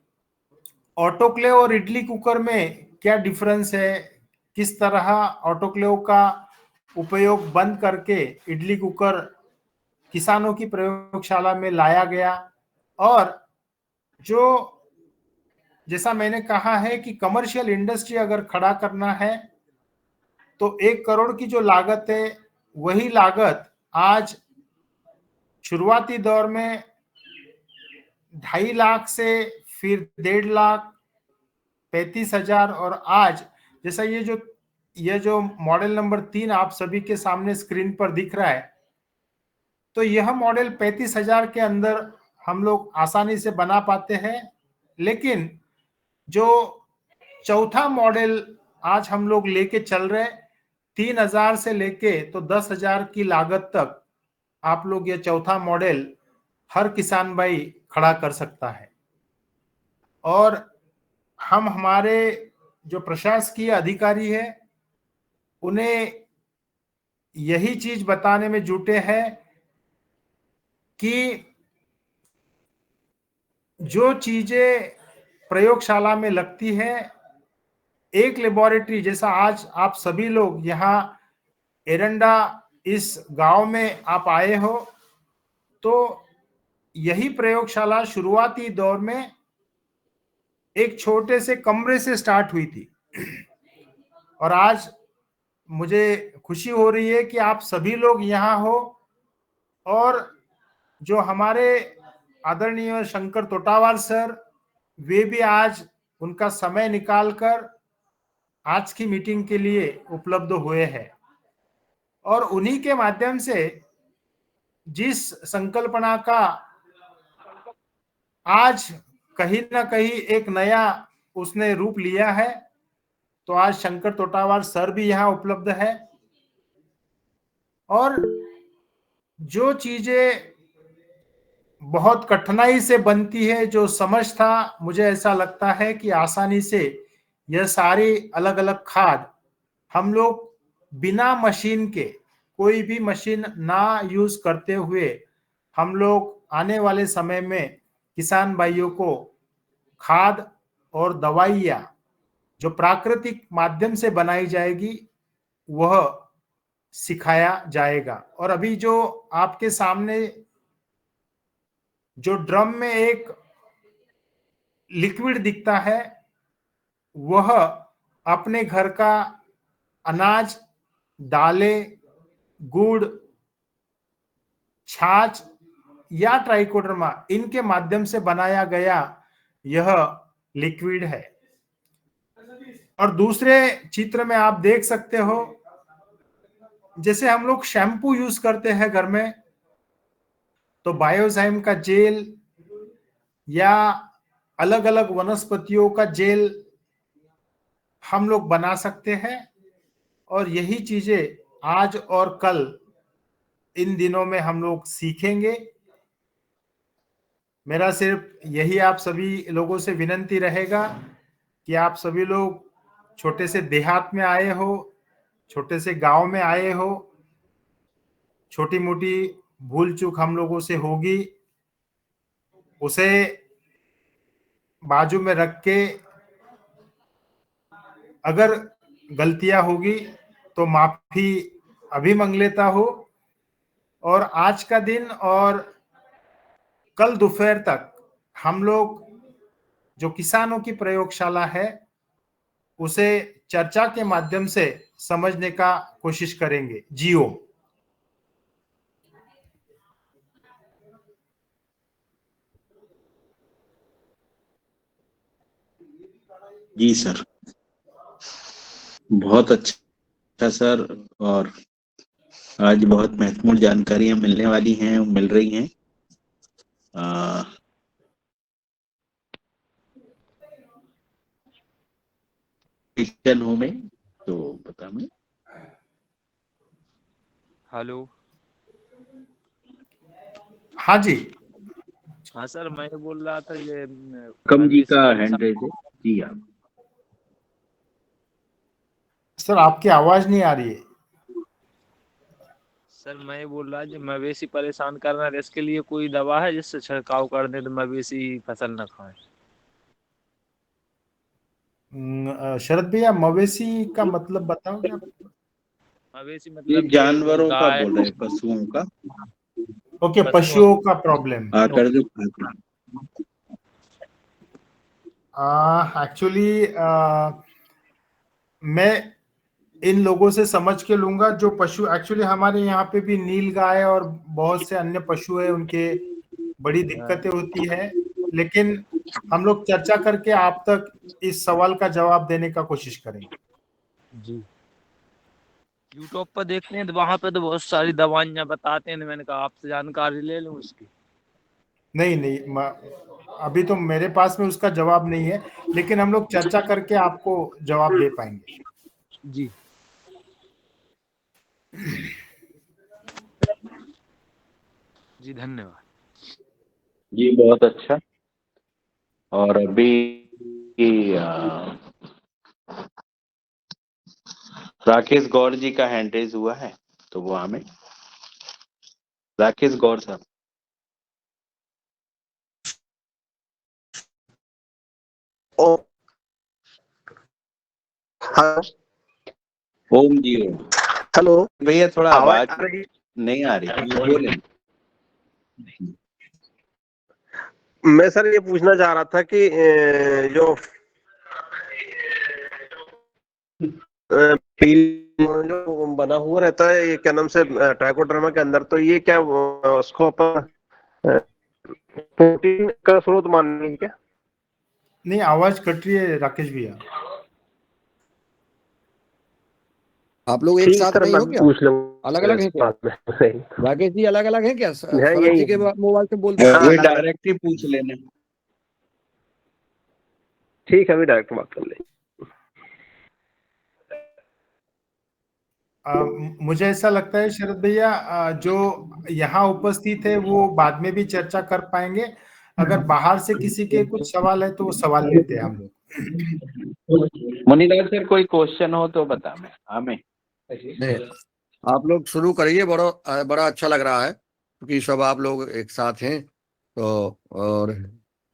ऑटोक्लेव और इडली कुकर में क्या डिफरेंस है, किस तरह ऑटोक्लेव का उपयोग बंद करके इडली कुकर किसानों की प्रयोगशाला में लाया गया। और जो जैसा मैंने कहा है कि कमर्शियल इंडस्ट्री अगर खड़ा करना है, तो 1 करोड़ की जो लागत है, वही लागत आज शुरुआती दौर में 2.5 लाख से फिर 1.5 लाख, 35,000, और आज जैसा ये जो मॉडल नंबर 3 आप सभी के सामने स्क्रीन पर दिख रहा है, तो यह मॉडल 35,000 के अंदर हम लोग आसानी से बना पाते हैं। लेकिन जो चौथा मॉडल आज हम लोग लेके चल रहे, 3,000 से लेके तो 10,000 की लागत तक आप लोग ये चौथा मॉडल हर किसान भाई खड़ा कर सकता है। और हम हमारे जो प्रशासकीय अधिकारी है, उन्हें यही चीज बताने में जुटे हैं कि जो चीजें प्रयोगशाला में लगती है, एक लेबोरेटरी, जैसा आज आप सभी लोग यहाँ एरंडा इस गांव में आप आए हो, तो यही प्रयोगशाला शुरुआती दौर में एक छोटे से कमरे से स्टार्ट हुई थी। और आज मुझे खुशी हो रही है कि आप सभी लोग यहाँ हो, और जो हमारे आदरणीय शंकर तोटावाल सर, वे भी आज उनका समय निकालकर आज की मीटिंग के लिए उपलब्ध हुए हैं। और उन्हीं के माध्यम से जिस संकल्पना का आज कहीं ना कहीं एक नया उसने रूप लिया है, तो आज शंकर तोटावाल सर भी यहाँ उपलब्ध है। और जो चीजें बहुत कठिनाई से बनती है, जो समझ था, मुझे ऐसा लगता है कि आसानी से यह सारी अलग अलग खाद हम लोग बिना मशीन के, कोई भी मशीन ना यूज करते हुए, हम लोग आने वाले समय में किसान भाइयों को खाद और दवाइयाँ जो प्राकृतिक माध्यम से बनाई जाएगी वह सिखाया जाएगा। और अभी जो आपके सामने जो ड्रम में एक लिक्विड दिखता है, वह अपने घर का अनाज, दालें, गुड़, छाछ या ट्राइकोडर्मा, इनके माध्यम से बनाया गया यह लिक्विड है। और दूसरे चित्र में आप देख सकते हो, जैसे हम लोग शैम्पू यूज करते हैं घर में, तो बायोजाइम का जेल या अलग अलग वनस्पतियों का जेल हम लोग बना सकते हैं। और यही चीजें आज और कल इन दिनों में हम लोग सीखेंगे। मेरा सिर्फ यही आप सभी लोगों से विनंती रहेगा कि आप सभी लोग छोटे से देहात में आए हो, छोटे से गांव में आए हो, छोटी मोटी भूल चूक हम लोगों से होगी, उसे बाजू में रख के, अगर गलतियां होगी तो माफी अभी मांग लेता हूं। और आज का दिन और कल दोपहर तक हम लोग जो किसानों की प्रयोगशाला है उसे चर्चा के माध्यम से समझने का कोशिश करेंगे। जियो। जी सर, बहुत अच्छा सर। और आज बहुत महत्वपूर्ण जानकारियां मिलने वाली हैं, मिल रही हैं। क्रिश्चियन हूँ मैं, तो बता मैं। हेलो। हाँ जी। हाँ सर, मैं ये बोल रहा था, ये कम जी का हैंड रेज है जी। आप सर आपकी आवाज नहीं आ रही है। सर मैं ये बोल रहा, जो मवेशी परेशान कर रहा है, इसके लिए कोई दवा है जिससे छिड़काव कर दे तो मवेशी फसल न खाए? शरद भैया, मवेशी का मतलब बताओगे आप? मवेशी ये मतलब जानवरों का गाय। बोल रहे हैं, पशुओं का। ओके, पशुओं का प्रॉब्लम। आकर जो खाते हैं। एक्चुअली मैं इन लोगों से समझ के लूंगा जो पशु, एक्चुअली हमारे यहाँ पे भी नील गाय और बहुत से अन्य पशु है, उनके बड़ी दिक्कतें होती है। लेकिन हम लोग चर्चा करके आप तक इस सवाल का जवाब देने का कोशिश करेंगे। जी। यूट्यूब पर देखते हैं तो वहां पे तो बहुत सारी दवाइयां बताते हैं, तो मैंने कहा आपसे जानकारी ले लूं उसकी। नहीं नहीं, अभी तो मेरे पास में उसका जवाब नहीं है, लेकिन हम लोग चर्चा करके आपको जवाब दे पाएंगे। जी जी, धन्यवाद। जी बहुत अच्छा। और अभी राकेश गौर जी का हैंड रेज हुआ है, तो वो हमें राकेश गौर साहब। ओ हाँ ओम जी ओम। हेलो, भैया थोड़ा आवाज आवाज आ रही? नहीं आ रही, बोले। मैं सर ये पूछना चाह रहा था कि जो जो बना हुआ रहता है ये क्या नाम से ट्राइकोडर्मा के अंदर, तो ये क्या उसको अपन प्रोटीन का स्रोत मानेंगे क्या? नहीं, आवाज कट रही है राकेश भैया। आप लोग एक ठीक साथ सर, नहीं मैं हो क्या? पूछ अलग अलग लूंगा हैं क्या? बाद में। राकेश जी अलग अलग हैं क्या? है शरद जी यही के है। मोबाइल से बोलते हैं। हाँ, ये डायरेक्ट ही पूछ लेना। ठीक है, अभी डायरेक्ट बात कर ले। मुझे ऐसा लगता है शरद भैया, जो यहाँ उपस्थित है वो बाद में भी चर्चा कर पाएंगे। अगर बाहर से किसी के कुछ सवाल है तो वो सवाल लेते हैं हम लोग। मुनीलाल सर कोई क्वेश्चन हो तो बता मैं हमें। नहीं, आप लोग शुरू करिए। बड़ा अच्छा लग रहा है क्योंकि सब आप लोग एक साथ हैं। तो और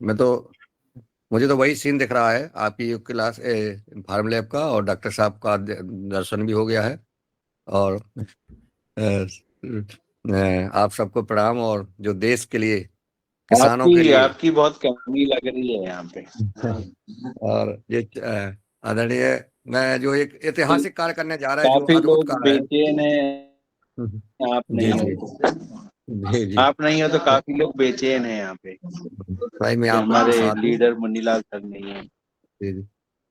मुझे तो वही सीन दिख रहा है, आपकी क्लास फार्म लैब का, और डॉक्टर साहब का दर्शन भी हो गया है। और आप सबको प्रणाम। और जो देश के लिए, किसानों के लिए आपकी बहुत कमी लग रही है यहाँ पे। और ये आदरणीय, मैं जो एक ऐतिहासिक कार्य करने जा रहा है, जो काफी अद्भुत लोग कार्य है। बेचैन हैं, आप जी नहीं जी हो। जी जी। आप नहीं हो तो काफी लोग बेचैन हैं यहाँ पे भाई मैं कि आप लोग के हमारे साथ हूँ। लीडर मुनीलाल सर नहीं है। जी जी।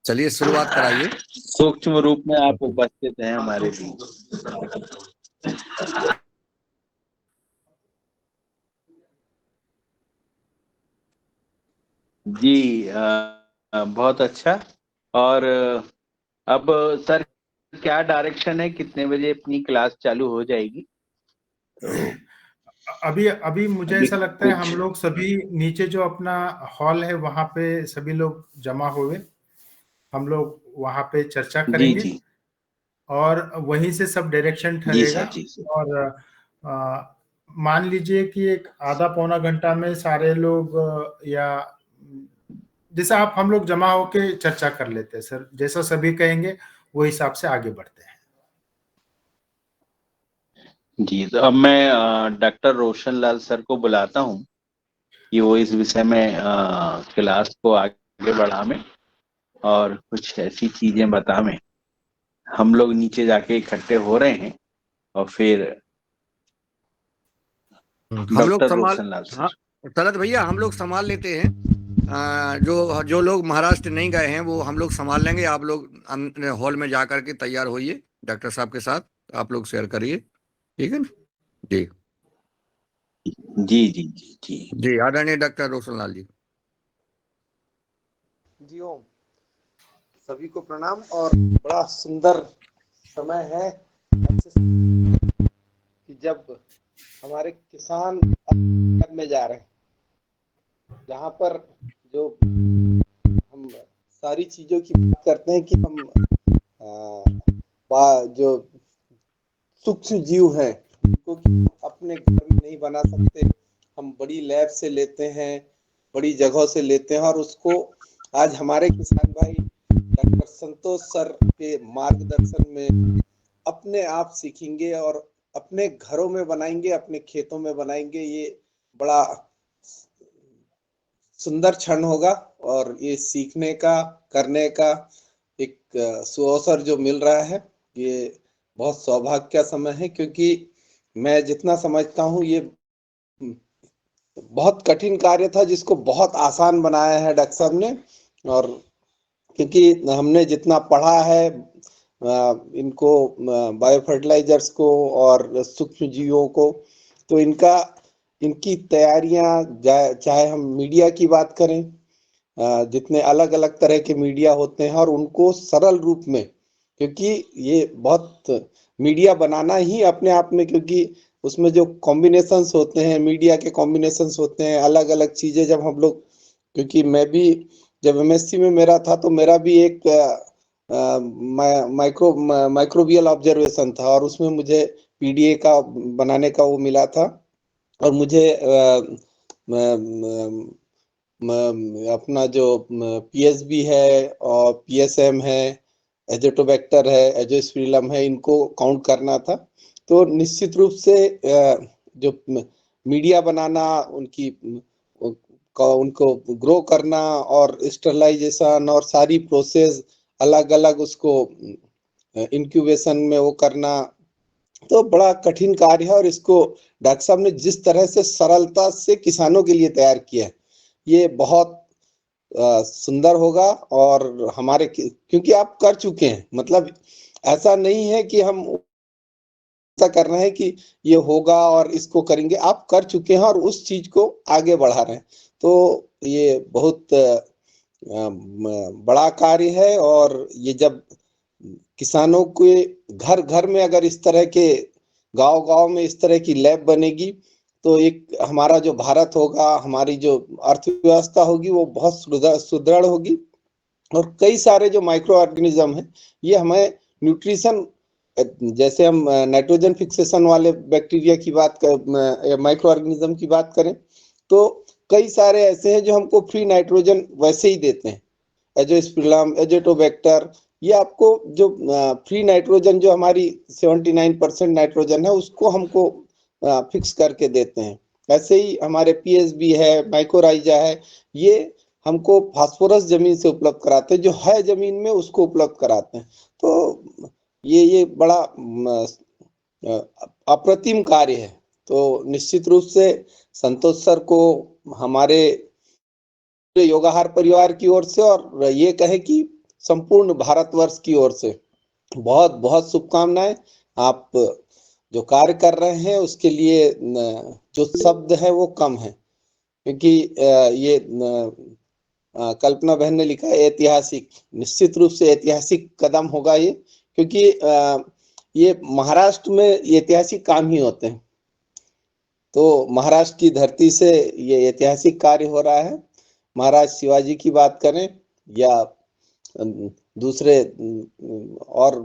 चलिए शुरुआत कराइए। सूक्ष्म रूप में आप उपस्थित हैं हमारे बीच। जी बहुत अच्छा। और अब सर क्या डायरेक्शन है, कितने बजे अपनी क्लास चालू हो जाएगी? तो अभी मुझे अभी ऐसा लगता है हम कुछ लोग सभी नीचे जो अपना हॉल है वहां पे सभी लोग जमा हुए, हम लोग वहां पे चर्चा जी करेंगे जी और वहीं से सब डायरेक्शन जी ठहरेगा। सर, जी सर। और मान लीजिए कि एक आधा पौना घंटा में सारे लोग या जैसा आप हम लोग जमा होके चर्चा कर लेते हैं सर, जैसा सभी कहेंगे वो हिसाब से आगे बढ़ते हैं। जी तो अब मैं डॉक्टर रोशन लाल सर को बुलाता हूँ कि वो इस विषय में क्लास को आगे बढ़ावें और कुछ ऐसी चीजें बतावें। हम लोग नीचे जाके इकट्ठे हो रहे हैं और फिर हम लोग डॉक्टर संभाल, रोशन लाल हाँ सर। शरद भैया, हम लोग संभाल लेते हैं। जो जो लोग महाराष्ट्र नहीं गए हैं वो हम लोग संभाल लेंगे। आप लोग हॉल में जा करके तैयार होइए डॉक्टर साहब के साथ। आप लोग शेयर करिए, ठीक है ना? जी जी जी जी जी जी। आदरणीय डॉक्टर रोशन लाल जी। जी ओम, सभी को प्रणाम। और बड़ा सुंदर समय है कि जब हमारे किसान में जा रहे हैं, जहाँ पर जो हम सारी चीजों की बात करते हैं कि हम जो सूक्ष्म जीव हैं उनको अपने घर में नहीं बना सकते, हम बड़ी लैब से लेते हैं, बड़ी जगहों से लेते हैं, और उसको आज हमारे किसान भाई डॉक्टर संतोष सर के मार्गदर्शन में अपने आप सीखेंगे और अपने घरों में बनाएंगे, अपने खेतों में बनाएंगे। ये बड़ा सुंदर क्षण होगा और ये सीखने का, करने का एक सुअवसर जो मिल रहा है, ये बहुत सौभाग्य का समय है। क्योंकि मैं जितना समझता हूँ ये बहुत कठिन कार्य था जिसको बहुत आसान बनाया है डॉक्टर साहब ने। और क्योंकि हमने जितना पढ़ा है इनको, बायो फर्टिलाइजर्स को और सूक्ष्म जीवों को, तो इनकी तैयारियां, चाहे हम मीडिया की बात करें, जितने अलग अलग तरह के मीडिया होते हैं और उनको सरल रूप में, क्योंकि ये बहुत मीडिया बनाना ही अपने आप में, क्योंकि उसमें जो कॉम्बिनेशंस होते हैं, मीडिया के कॉम्बिनेशंस होते हैं, अलग अलग चीजें जब हम लोग, क्योंकि मैं भी जब एमएससी में मेरा था तो मेरा भी एक माइक्रोबियल ऑब्जर्वेशन था और उसमें मुझे पीडीए का बनाने का वो मिला था। और मुझे अपना जो पीएसबी है और पीएसएम है एजोटोबैक्टर है, एजोस्पिरिलम है, इनको काउंट करना था। तो निश्चित रूप से जो मीडिया बनाना, उनको ग्रो करना और स्टरलाइजेशन और सारी प्रोसेस अलग अलग उसको इंक्यूबेशन में वो करना, तो बड़ा कठिन कार्य है। और इसको डॉक्टर साहब ने जिस तरह से सरलता से किसानों के लिए तैयार किया है, ये बहुत सुंदर होगा। और हमारे, क्योंकि आप कर चुके हैं, मतलब ऐसा नहीं है कि हम ऐसा करना है कि ये होगा और इसको करेंगे, आप कर चुके हैं और उस चीज को आगे बढ़ा रहे हैं। तो ये बहुत बड़ा कार्य है। और ये जब किसानों के घर घर में अगर इस तरह के, गांव गांव में इस तरह की लैब बनेगी, तो एक हमारा जो भारत होगा, हमारी जो अर्थव्यवस्था होगी, वो बहुत सुदृढ़ होगी। और कई सारे जो माइक्रो ऑर्गेनिज्म है, ये हमें न्यूट्रिशन, जैसे हम नाइट्रोजन फिक्सेशन वाले बैक्टीरिया की बात कर, माइक्रो ऑर्गेनिज्म की बात करें, तो कई सारे ऐसे हैं जो हमको फ्री नाइट्रोजन वैसे ही देते हैं। एजोस्पिरिलम, एजोटोबैक्टर, ये आपको जो फ्री नाइट्रोजन, जो हमारी 79% नाइट्रोजन है, उसको हमको फिक्स करके देते हैं। ऐसे ही हमारे पीएसबी है, माइकोराइजा है, ये हमको फास्फोरस जमीन से उपलब्ध कराते हैं, जो है जमीन में उसको उपलब्ध कराते हैं। तो ये बड़ा अप्रतिम कार्य है। तो निश्चित रूप से संतोष सर को हमारे योगाहार परिवार की ओर से, और ये कहे कि संपूर्ण भारतवर्ष की ओर से बहुत बहुत शुभकामनाएं। आप जो कार्य कर रहे हैं उसके लिए जो शब्द है वो कम है, क्योंकि ये कल्पना बहन ने लिखा है ऐतिहासिक, निश्चित रूप से ऐतिहासिक कदम होगा ये, क्योंकि ये महाराष्ट्र में ऐतिहासिक काम ही होते हैं। तो महाराष्ट्र की धरती से ये ऐतिहासिक कार्य हो रहा है। महाराज शिवाजी की बात करें या दूसरे और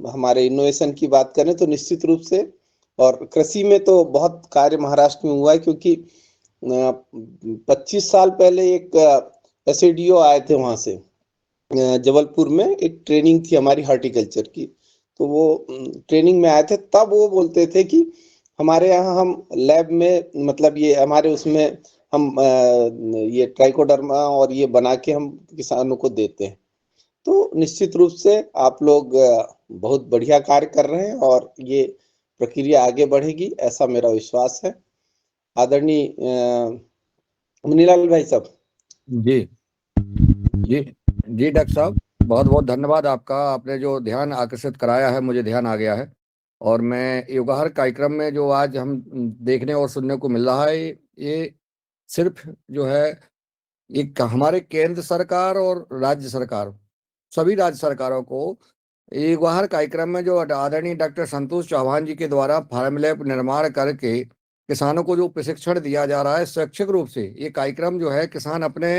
हमारे इनोवेशन की बात करें, तो निश्चित रूप से, और कृषि में तो बहुत कार्य महाराष्ट्र में हुआ है, क्योंकि 25 साल पहले एक एसएडीओ आए थे वहां से, जबलपुर में एक ट्रेनिंग थी हमारी हॉर्टिकल्चर की। तो वो ट्रेनिंग में आए थे, तब वो बोलते थे कि हमारे यहाँ हम लैब में, मतलब ये हमारे उसमें हम ये ट्राइकोडर्मा और ये बना के हम किसानों को देते हैं। तो निश्चित रूप से आप लोग बहुत बढ़िया कार्य कर रहे हैं और ये प्रक्रिया आगे बढ़ेगी, ऐसा मेरा विश्वास है। आदरणीय मुनीलाल भाई साहब। जी जी जी डॉक्टर साहब, बहुत बहुत धन्यवाद आपका। आपने जो ध्यान आकर्षित कराया है, मुझे ध्यान आ गया है। और मैं योगाहार कार्यक्रम में जो आज हम देखने और सुनने को मिल रहा है, ये सिर्फ जो है एक हमारे केंद्र सरकार और राज्य सरकार, सभी राज्य सरकारों को योगाहार कार्यक्रम में जो आदरणीय डॉक्टर संतोष चौहान जी के द्वारा फार्म लैब निर्माण करके किसानों को जो प्रशिक्षण दिया जा रहा है स्वैच्छिक रूप से, ये कार्यक्रम जो है किसान अपने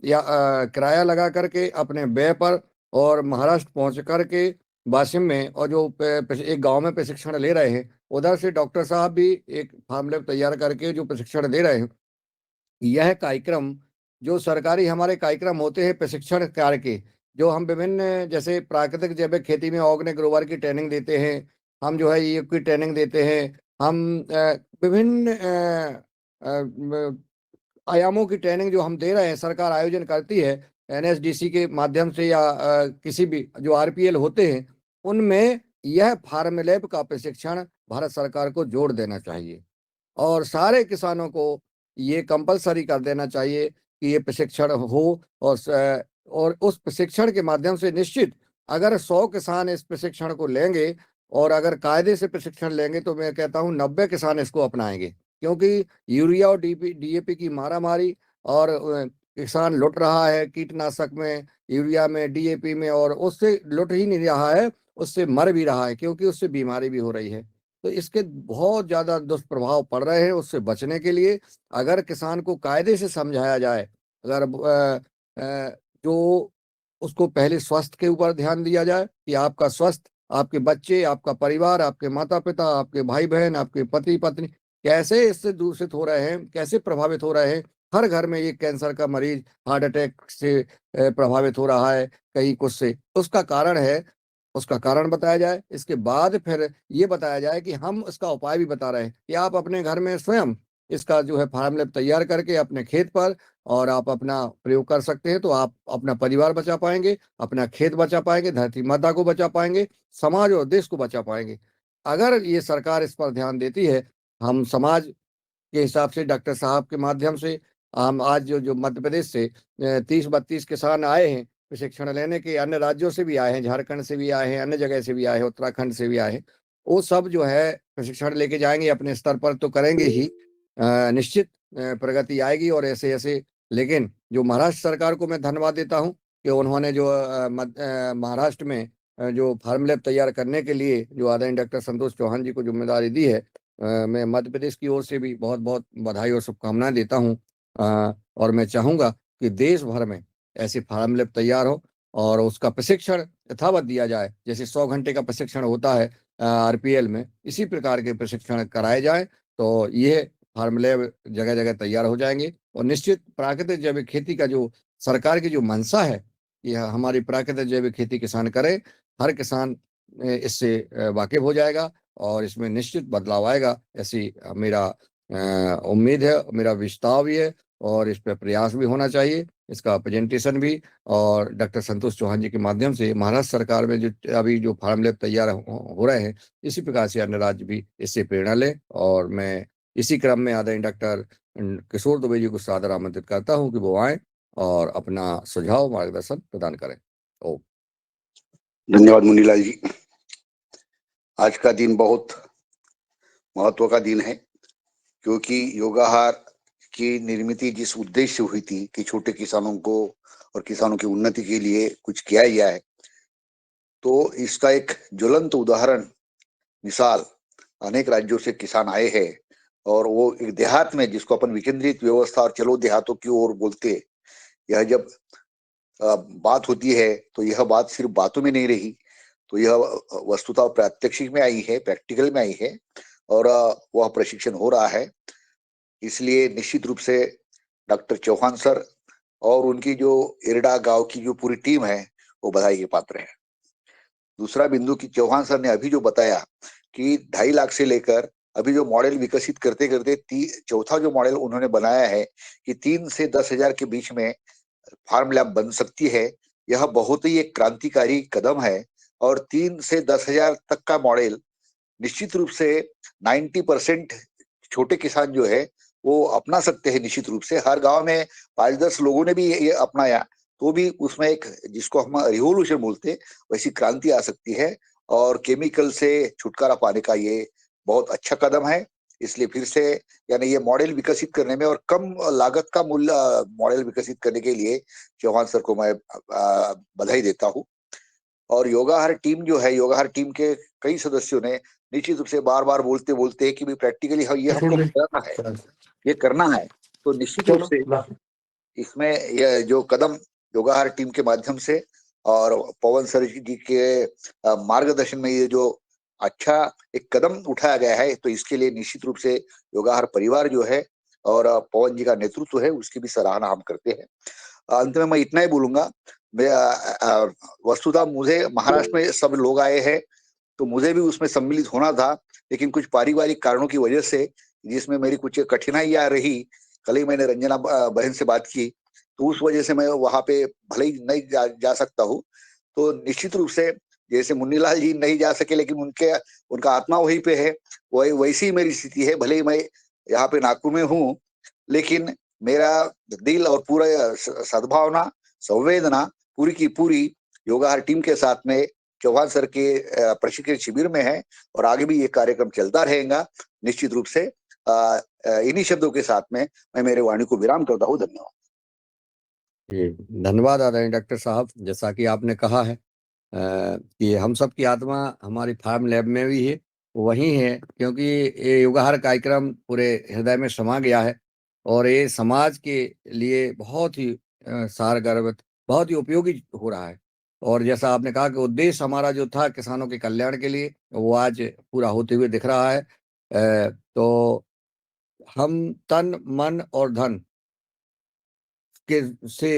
या किराया लगा करके अपने व्यय पर और महाराष्ट्र पहुंच करके वाशिम में, और जो एक गांव में प्रशिक्षण ले रहे हैं, उधर से डॉक्टर साहब भी एक फार्म लैब तैयार करके जो प्रशिक्षण दे रहे हैं। यह कार्यक्रम जो सरकारी हमारे कार्यक्रम होते हैं प्रशिक्षण कार्य के, जो हम विभिन्न जैसे प्राकृतिक जैविक खेती में ऑर्गेनिक ग्रोवर की ट्रेनिंग देते हैं, हम जो है ये की ट्रेनिंग देते हैं, हम विभिन्न आयामों की ट्रेनिंग जो हम दे रहे हैं, सरकार आयोजन करती है एनएसडीसी के माध्यम से या किसी भी जो आरपीएल होते हैं, उनमें यह फार्म लैब का प्रशिक्षण भारत सरकार को जोड़ देना चाहिए और सारे किसानों को ये कंपलसरी कर देना चाहिए कि ये प्रशिक्षण हो। और उस प्रशिक्षण के माध्यम से निश्चित अगर 100 किसान इस प्रशिक्षण को लेंगे और अगर कायदे से प्रशिक्षण लेंगे, तो मैं कहता हूँ 90 किसान इसको अपनाएंगे, क्योंकि यूरिया और डीएपी की मारामारी और किसान लुट रहा है कीटनाशक में, यूरिया में, डीएपी में, और उससे लुट ही नहीं रहा है, उससे मर भी रहा है, क्योंकि उससे बीमारी भी हो रही है। तो इसके बहुत ज्यादा दुष्प्रभाव पड़ रहे हैं। उससे बचने के लिए अगर किसान को कायदे से समझाया जाए, अगर जो उसको पहले स्वास्थ्य के ऊपर ध्यान दिया जाए कि आपका स्वास्थ्य, आपके बच्चे, आपका परिवार, आपके माता पिता, आपके भाई बहन, आपके पति पत्नी कैसे इससे दूषित हो रहे हैं, कैसे प्रभावित हो रहे हैं, हर घर में एक कैंसर का मरीज हार्ट अटैक से प्रभावित हो रहा है, कहीं कुछ से। उसका कारण है, उसका कारण बताया जाए, इसके बाद फिर ये बताया जाए कि हम इसका उपाय भी बता रहे हैं कि आप अपने घर में स्वयं इसका जो है फार्म लैब तैयार करके अपने खेत पर और आप अपना प्रयोग कर सकते हैं, तो आप अपना परिवार बचा पाएंगे, अपना खेत बचा पाएंगे, धरती माता को बचा पाएंगे, समाज और देश को बचा पाएंगे। अगर ये सरकार इस पर ध्यान देती है, हम समाज के हिसाब से डॉक्टर साहब के माध्यम से हम आज जो जो मध्य प्रदेश से 30-32 किसान आए हैं प्रशिक्षण लेने के, अन्य राज्यों से भी आए हैं, झारखंड से भी आए हैं, अन्य जगह से भी आए हैं, उत्तराखंड से भी आए हैं। वो सब जो है प्रशिक्षण लेके जाएंगे, अपने स्तर पर तो करेंगे ही, निश्चित प्रगति आएगी और ऐसे ऐसे। लेकिन जो महाराष्ट्र सरकार को मैं धन्यवाद देता हूँ कि उन्होंने जो महाराष्ट्र में जो फार्म लैब तैयार करने के लिए जो आदरणीय डॉक्टर संतोष चौहान जी को जिम्मेदारी दी है, मैं मध्य प्रदेश की ओर से भी बहुत बहुत बधाई और शुभकामनाएं देता हूं। और मैं चाहूंगा कि देश भर में ऐसे फार्म लैब तैयार हो और उसका प्रशिक्षण यथावत दिया जाए। जैसे 100 घंटे का प्रशिक्षण होता है आरपीएल में, इसी प्रकार के प्रशिक्षण कराए जाए तो ये फार्म लैब जगह जगह तैयार हो जाएंगे। और निश्चित प्राकृतिक जैविक खेती का जो सरकार की जो मंशा है कि हमारी प्राकृतिक जैविक खेती किसान करे, हर किसान इससे वाकिफ हो जाएगा और इसमें निश्चित बदलाव आएगा, ऐसी मेरा उम्मीद है, मेरा विश्वास भी है और इस पर प्रयास भी होना चाहिए, इसका प्रेजेंटेशन भी। और डॉक्टर संतोष चौहान जी के माध्यम से महाराष्ट्र सरकार में जो अभी जो फार्म लैब तैयार हो रहे हैं, इसी प्रकार से अन्य राज्य भी इससे प्रेरणा लें। और मैं इसी क्रम में आदरणीय डॉक्टर किशोर दुबे जी को सादर आमंत्रित करता हूँ कि वो आए और अपना सुझाव मार्गदर्शन प्रदान करें। ओ धन्यवाद मुनीलाल जी। आज का दिन बहुत महत्व का दिन है, क्योंकि योगाहार की निर्मित जिस उद्देश्य से हुई थी कि छोटे किसानों को और किसानों की उन्नति के लिए कुछ किया गया है, तो इसका एक ज्वलंत उदाहरण मिसाल अनेक राज्यों से किसान आए हैं। और वो एक देहात में, जिसको अपन विकेंद्रित व्यवस्था और चलो देहातों की ओर बोलते, यह जब बात होती है तो यह बात सिर्फ बातों में नहीं रही, तो यह वस्तुतः प्रात्यक्षिक में आई है, प्रैक्टिकल में आई है और वह प्रशिक्षण हो रहा है। इसलिए निश्चित रूप से डॉक्टर चौहान सर और उनकी जो इरडा गांव की जो पूरी टीम है वो बधाई के पात्र है। दूसरा बिंदु कि चौहान सर ने अभी जो बताया कि 2.5 लाख से लेकर अभी जो मॉडल विकसित करते करते चौथा जो मॉडल उन्होंने बनाया है कि 3 से 10,000 के बीच में फार्म लैब बन सकती है, यह बहुत ही एक क्रांतिकारी कदम है। और 3 से 10,000 तक का मॉडल निश्चित रूप से 90% छोटे किसान जो है वो अपना सकते हैं। निश्चित रूप से हर गांव में 5-10 लोगों ने भी ये अपनाया तो भी उसमें एक, जिसको हम रिवोल्यूशन बोलते, वैसी क्रांति आ सकती है। और केमिकल से छुटकारा पाने का ये बहुत अच्छा कदम है। इसलिए फिर से यानी ये मॉडल विकसित करने में और कम लागत का मूल्य मॉडल विकसित करने के लिए चौहान सर को मैं बधाई देता हूँ। और योगाहार टीम जो है, योगाहार टीम के कई सदस्यों ने निश्चित रूप से बार बार बोलते बोलते कि भाई प्रैक्टिकली ये हमको करना है, ये करना है, तो निश्चित रूप से इसमें यह जो कदम योगाहार टीम के माध्यम से और पवन सर जी के मार्गदर्शन में ये जो अच्छा एक कदम उठाया गया है, तो इसके लिए निश्चित रूप से योगाहार परिवार जो है और पवन जी का नेतृत्व है उसकी भी सराहना हम करते हैं। अंत में मैं इतना ही बोलूंगा, वस्तुतः मुझे महाराष्ट्र में सब लोग आए हैं तो मुझे भी उसमें सम्मिलित होना था, लेकिन कुछ पारिवारिक कारणों की वजह से जिसमें मेरी कुछ कठिनाइयां रही, कल ही मैंने रंजना बहन से बात की, तो उस वजह से मैं वहां पे भले ही नहीं जा सकता हूँ। तो निश्चित रूप से जैसे मुन्नीलाल जी नहीं जा सके, लेकिन उनका आत्मा वहीं पे है, वैसी ही मेरी स्थिति है। भले ही मैं यहाँ पे नागपुर में हूँ, लेकिन मेरा दिल और पूरा सद्भावना, संवेदना पूरी की पूरी योगाहार टीम के साथ में चौहान सर के प्रशिक्षण शिविर में है और आगे भी ये कार्यक्रम चलता रहेगा निश्चित रूप से। इन्हीं शब्दों के साथ में मैं मेरे वाणी को विराम करता हूँ। धन्यवाद। धन्यवाद आदरणीय डॉक्टर साहब। जैसा कि आपने कहा है कि हम सब की आत्मा हमारी फार्म लैब में भी है, वही है, क्योंकि ये योगाहार कार्यक्रम पूरे हृदय में समा गया है और ये समाज के लिए बहुत ही सारगर, बहुत ही उपयोगी हो रहा है। और जैसा आपने कहा कि उद्देश्य हमारा जो था किसानों के कल्याण के लिए, वो आज पूरा होते हुए दिख रहा है। तो हम तन मन और धन के से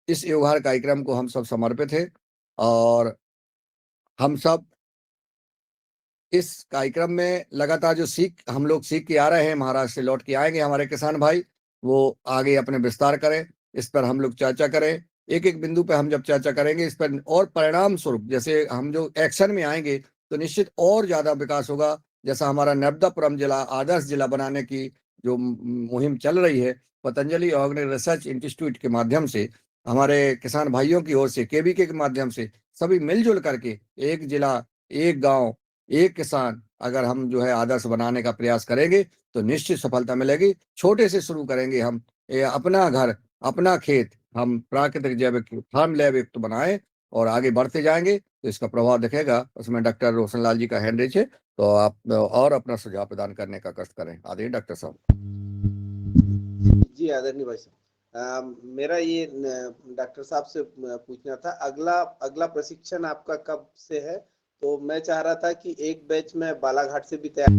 इस योगाहार कार्यक्रम को हम सब समर्पित है और हम सब इस कार्यक्रम में लगातार जो हम लोग सीख के आ रहे हैं, महाराष्ट्र से लौट के आएंगे हमारे किसान भाई, वो आगे अपने विस्तार करें, इस पर हम लोग चर्चा करें। एक एक बिंदु पे हम जब चर्चा करेंगे इस पर और परिणाम स्वरूप जैसे हम जो एक्शन में आएंगे तो निश्चित और ज्यादा विकास होगा। जैसा हमारा नर्मदापुरम जिला आदर्श जिला बनाने की जो मुहिम चल रही है, पतंजलि ऑर्गेनिक रिसर्च इंस्टीट्यूट के माध्यम से, हमारे किसान भाइयों की ओर से, केवीके के माध्यम से सभी मिलजुल करके एक जिला, एक गांव, एक किसान अगर हम जो है आदर्श बनाने का प्रयास करेंगे तो निश्चित सफलता मिलेगी। छोटे से शुरू करेंगे हम, अपना घर, अपना खेत हम प्राकृतिक जैविक फार्म लैब युक्त बनाएं और आगे बढ़ते जाएंगे तो इसका प्रभाव दिखेगा। उसमें डॉक्टर रोशन लाल जी का हैंड रेज है, तो आप और अपना सुझाव प्रदान करने का कष्ट करें। आदरणीय डॉक्टर साहब। जी आदरणीय भाई साहब, मेरा ये डॉक्टर साहब से पूछना था, अगला प्रशिक्षण आपका कब से है? तो मैं चाह रहा था कि एक बैच में बालाघाट से भी तैयार,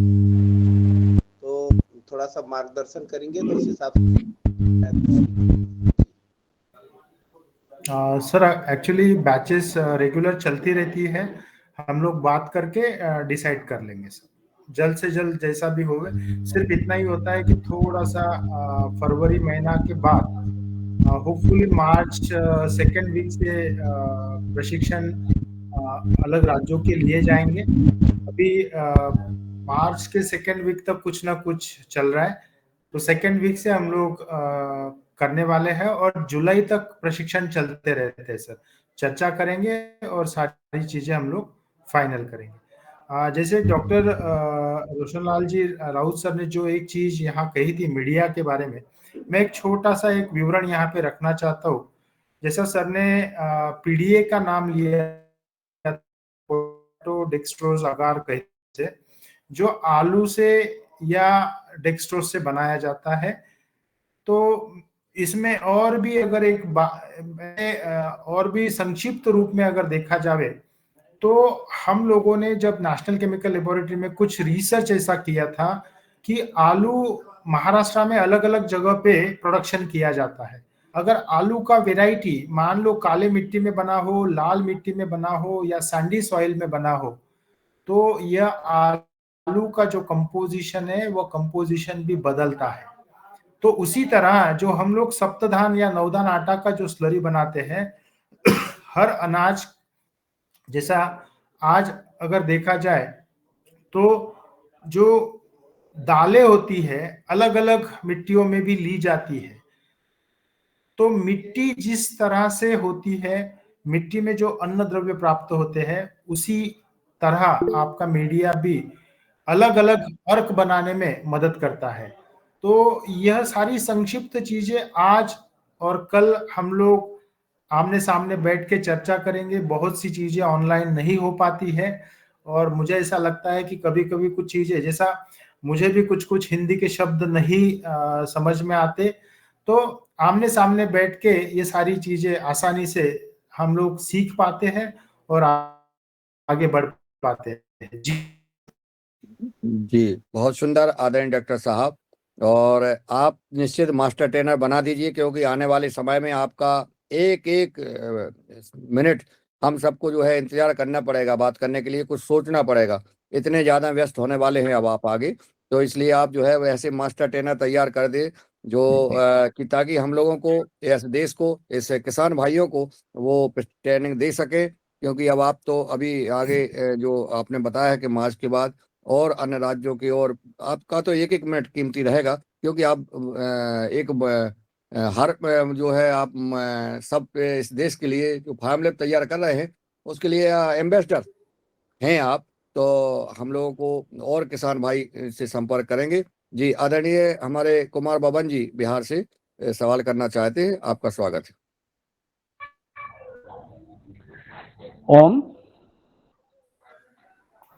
तो थोड़ा सा मार्गदर्शन करेंगे तो उस हिसाब से। सर एक्चुअली बैचेस रेगुलर चलती रहती है, हम लोग बात करके डिसाइड कर लेंगे सर, जल्द से जल्द जैसा भी होगा। सिर्फ इतना ही होता है कि थोड़ा सा फरवरी महीना के बाद होपफुली मार्च सेकेंड वीक से प्रशिक्षण अलग राज्यों के लिए जाएंगे। अभी मार्च के सेकेंड वीक तक कुछ ना कुछ चल रहा है, तो सेकेंड वीक से हम लोग करने वाले हैं और जुलाई तक प्रशिक्षण चलते रहते हैं सर। चर्चा करेंगे और सारी चीजें हम लोग फाइनल करेंगे। जैसे डॉक्टर रोशन लाल जी राउत सर ने जो एक चीज यहाँ कही थी मीडिया के बारे में, मैं एक छोटा सा एक विवरण यहाँ पे रखना चाहता हूँ। जैसा सर ने पीडीए का नाम लिया, डेक्सट्रोज अगार कहते हैं, जो आलू से या डेक्सट्रोज से बनाया जाता है। तो इसमें और भी अगर और भी संक्षिप्त रूप में अगर देखा जावे तो हम लोगों ने जब नेशनल केमिकल लेबोरेटरी में कुछ रिसर्च ऐसा किया था कि आलू महाराष्ट्र में अलग अलग जगह पे प्रोडक्शन किया जाता है। अगर आलू का वेराइटी मान लो काले मिट्टी में बना हो, लाल मिट्टी में बना हो या सैंडी सॉइल में बना हो, तो यह आलू का जो कंपोजिशन है वो कंपोजिशन भी बदलता है। तो उसी तरह जो हम लोग सप्तधान या नवधान आटा का जो स्लरी बनाते हैं, हर अनाज जैसा आज अगर देखा जाए तो जो दालें होती है अलग अलग मिट्टियों में भी ली जाती है। तो मिट्टी जिस तरह से होती है, मिट्टी में जो अन्न द्रव्य प्राप्त होते हैं, उसी तरह आपका मीडिया भी अलग अलग अर्क बनाने में मदद करता है। तो यह सारी संक्षिप्त चीजें आज और कल हम लोग आमने सामने बैठ के चर्चा करेंगे। बहुत सी चीजें ऑनलाइन नहीं हो पाती है और मुझे ऐसा लगता है कि कभी कभी कुछ चीजें, जैसा मुझे भी कुछ कुछ हिंदी के शब्द नहीं समझ में आते, तो आमने सामने बैठ के ये सारी चीजें आसानी से हम लोग सीख पाते हैं और आगे बढ़ पाते हैं। जी बहुत सुंदर आदरणीय डॉक्टर साहब, और आप निश्चित मास्टर ट्रेनर बना दीजिए, क्योंकि आने वाले समय में आपका एक एक मिनट हम सबको जो है इंतजार करना पड़ेगा, बात करने के लिए कुछ सोचना पड़ेगा, इतने ज्यादा व्यस्त होने वाले हैं अब आप आगे। तो इसलिए आप जो है वैसे मास्टर ट्रेनर तैयार कर दे जो कि ताकि हम लोगों को, इस देश को, इस किसान भाइयों को वो ट्रेनिंग दे सके। क्योंकि अब आप तो अभी आगे जो आपने बताया है कि मार्च के बाद और अन्य राज्यों की, और आपका तो एक एक मिनट कीमती रहेगा, क्योंकि आप हर जो है आप सब इस देश के लिए जो फार्म लैब तैयार कर रहे हैं उसके लिए एम्बेसडर हैं आप। तो हम लोगों को और किसान भाई से संपर्क करेंगे। जी आदरणीय हमारे कुमार बबन जी बिहार से सवाल करना चाहते हैं, आपका स्वागत है।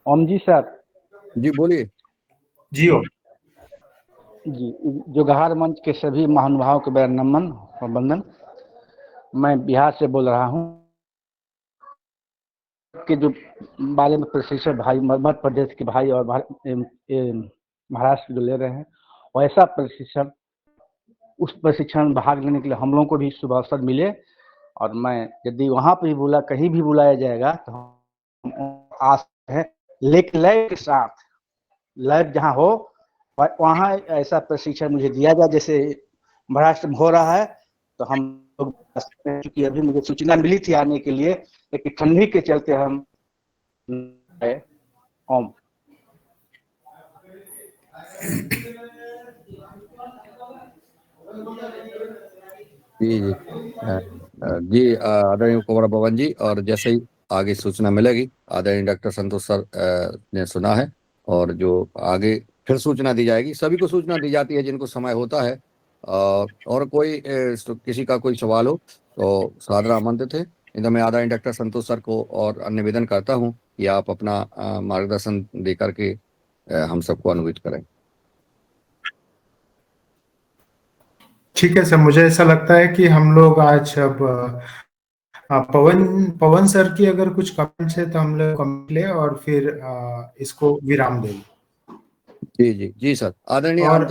ओम जी सर। जी बोलिए। जी ओम जी, जोगहार मंच के सभी महानुभावों को मेरा नमन और वंदन। मैं बिहार से बोल रहा हूँ कि जो बारे में प्रशिक्षण भाई मध्य प्रदेश के भाई और महाराष्ट्र जो ले रहे हैं, वैसा प्रशिक्षण उस प्रशिक्षण भाग लेने के लिए हम लोगों को भी शुभ अवसर मिले। और मैं यदि वहाँ पे भी कहीं भी बुलाया जाएगा तो हम आस है, लेकिन लय के साथ, लय जहाँ हो वहाँ ऐसा प्रशिक्षण मुझे दिया जाए। जैसे महाराष्ट्र में हो रहा है तो हम लोग, क्योंकि अभी मुझे सूचना मिली थी आने के लिए, लेकिन ठंडी के चलते हम ओम। जी जी जी आदरणीय कुंवर भवन जी, और जैसे ही आगे सूचना मिलेगी आदरणीय डॉक्टर संतोष सर ने सुना है, और जो आगे फिर सूचना दी जाएगी, सभी को सूचना दी जाती है जिनको समय होता है। और कोई किसी का कोई सवाल हो तो सादर आमंत्रित है। इधर मैं आदरणीय डॉक्टर संतोष सर को और निवेदन करता हूँ कि आप अपना मार्गदर्शन दे करके हम सबको अनुमोदित करें। ठीक है सर, मुझे ऐसा लगता है कि हम लोग आज अब पवन सर की अगर कुछ कमेंट्स है तो हम लोग कमेंट ले और फिर इसको विराम देंगे। जी जी जी सर। आदरणीय और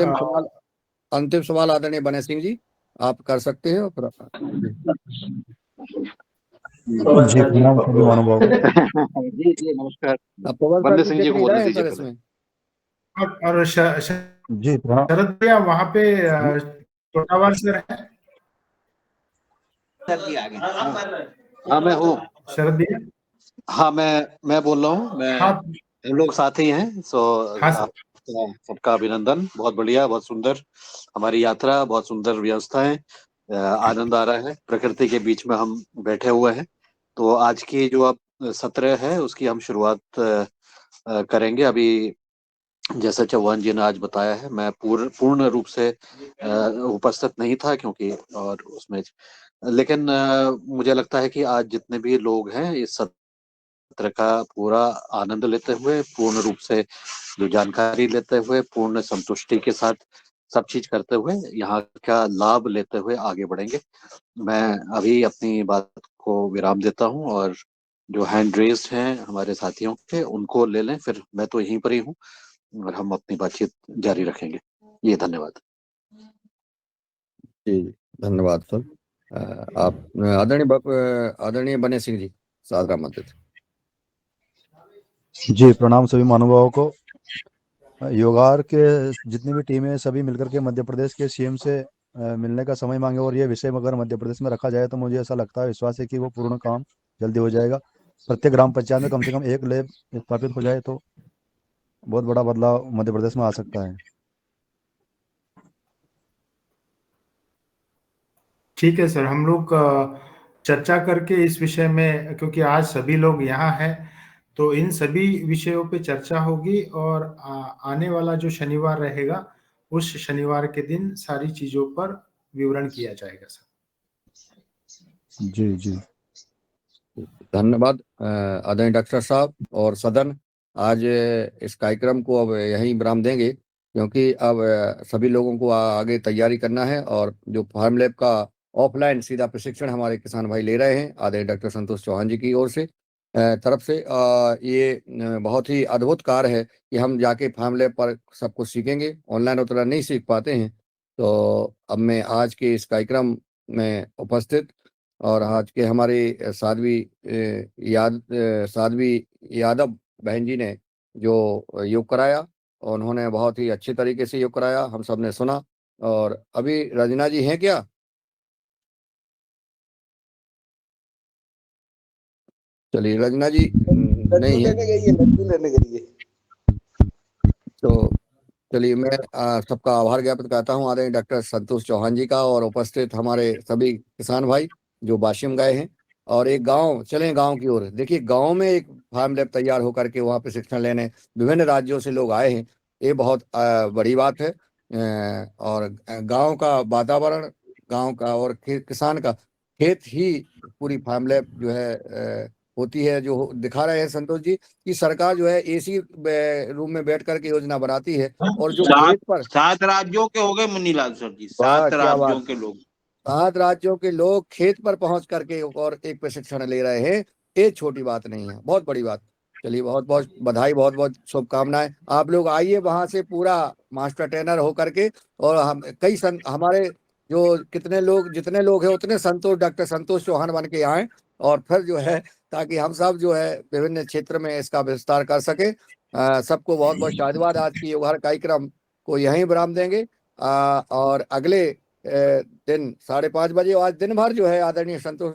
अंतिम सवाल आदरणीय बने सिंह जी आप कर सकते हैं। जी प्रणाम सभी महानुभाव को। जी जी नमस्कार। आप पवन बंदे सर सिंह जी जी दिख को नहीं बोलने रहे हैं दीजिए सर पहले। इसमें। और जी प्रणाम। शरद भैया वहाँ पे टोटावाल सर है। हाँ मैं हूँ। शरद भैया, हाँ मैं बोल रहा हूँ। मैं हाँ हम लोग साथ ही हैं। हाँ सर। आपका सबका अभिनंदन। बहुत बढ़िया, बहुत सुंदर हमारी यात्रा, बहुत सुंदर व्यवस्थाएं, आनंद आ रहा है। प्रकृति के बीच में हम बैठे हुए हैं। तो आज की जो अब सत्र है उसकी हम शुरुआत करेंगे। अभी जैसा चौहान जी ने आज बताया है, मैं पूर्ण रूप से उपस्थित नहीं था क्योंकि और उसमें, लेकिन मुझे लगता है कि आज जितने भी लोग हैं इस सत्र का पूरा आनंद लेते हुए, पूर्ण रूप से जो जानकारी लेते हुए, पूर्ण संतुष्टि के साथ सब चीज करते हुए, यहाँ का लाभ लेते हुए आगे बढ़ेंगे। मैं अभी अपनी बात को विराम देता हूँ और जो हैंड रेस्ड हैं हमारे साथियों के उनको ले लें, फिर मैं तो यहीं पर ही हूँ और हम अपनी बातचीत जारी रखेंगे। ये धन्यवाद। जी धन्यवाद सर। आप आदरणीय बने सिंह जी सादर आमंत्रित। जी प्रणाम सभी महानुभावों को। योगार के जितनी भी टीमें हैं सभी मिलकर के मध्य प्रदेश के सीएम से मिलने का समय मांगे, और ये विषय अगर मध्य प्रदेश में रखा जाए तो मुझे ऐसा लगता है, विश्वास है कि वो पूर्ण काम जल्दी हो जाएगा। प्रत्येक ग्राम पंचायत में कम से कम एक लैब स्थापित हो जाए तो बहुत बड़ा बदलाव मध्य प्रदेश में आ सकता है। ठीक है सर, हम लोग चर्चा करके इस विषय में, क्योंकि आज सभी लोग यहाँ हैं तो इन सभी विषयों पे चर्चा होगी और आने वाला जो शनिवार रहेगा उस शनिवार के दिन सारी चीजों पर विवरण किया जाएगा सर। जी जी धन्यवाद आदरणीय डॉक्टर साहब और सदन। आज इस कार्यक्रम को अब यहीं विराम देंगे क्योंकि अब सभी लोगों को आगे तैयारी करना है, और जो फार्म लैब का ऑफलाइन सीधा प्रशिक्षण हमारे किसान भाई ले रहे हैं आदरणीय डॉक्टर संतोष चौहान जी की ओर से तरफ से, ये बहुत ही अद्भुत कार्य है कि हम जाके फार्म लैब पर सब कुछ सीखेंगे। ऑनलाइन उतना नहीं सीख पाते हैं। तो अब मैं आज के इस कार्यक्रम में उपस्थित और आज के हमारे साध्वी यादव बहन जी ने जो योग कराया, और उन्होंने बहुत ही अच्छे तरीके से योग कराया, हम सब ने सुना। और अभी रजना जी हैं क्या? चलिए रजना जी नहीं है लड्डू लेने गई है। तो चलिए मैं सबका आभार ज्ञापित करता हूँ आदरणीय डॉक्टर संतोष चौहान जी का, और उपस्थित हमारे सभी किसान भाई जो वाशिम गए हैं। और एक गांव चलें, गांव की ओर। देखिए गांव में एक फार्म लैब तैयार होकर के वहाँ पे शिक्षण लेने विभिन्न राज्यों से लोग आए हैं, ये बहुत बड़ी बात है। और गांव का वातावरण, गांव का और किसान का खेत ही पूरी फार्म लैब जो है होती है। जो दिखा रहे हैं संतोष जी कि सरकार जो है एसी रूम में बैठ करके योजना बनाती है, और जो खेत पर 7 राज्यों के हो गए मुन्नीलाल सर जी, 7 क्या राज्यों बात, के लोग। 7 राज्यों के लोग खेत पर पहुंच करके और एक प्रशिक्षण ले रहे हैं। ये छोटी बात नहीं है, बहुत बड़ी बात। चलिए बहुत बहुत बधाई, बहुत बहुत शुभकामनाएं। आप लोग आइए वहां से पूरा मास्टर ट्रेनर होकर के, और हम हमारे जो जितने लोग हैं उतने संतोष डॉक्टर संतोष चौहान बन के आए और फिर जो है ताकि हम सब जो है विभिन्न क्षेत्र में इसका विस्तार कर सके। सबको बहुत बहुत शादवाद। आज की योगार कार्यक्रम को यहीं विराम देंगे और अगले दिन 5:30 बजे आज दिन भर जो है आदरणीय संतोष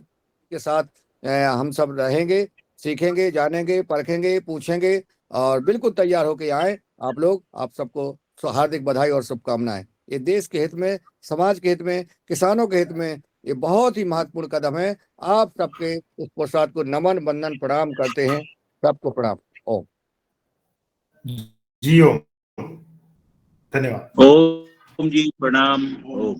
के साथ हम सब रहेंगे, सीखेंगे, जानेंगे, परखेंगे, पूछेंगे और बिल्कुल तैयार होके आए आप लोग। आप सबको हार्दिक बधाई और शुभकामनाएं। ये देश के हित में, समाज के हित में, किसानों के हित में ये बहुत ही महत्वपूर्ण कदम है। आप सबके इस पुरुषार्थ को नमन, वंदन, प्रणाम करते हैं। सबको प्रणाम। ओम जी ओम। धन्यवाद। ओम जी प्रणाम। ओम।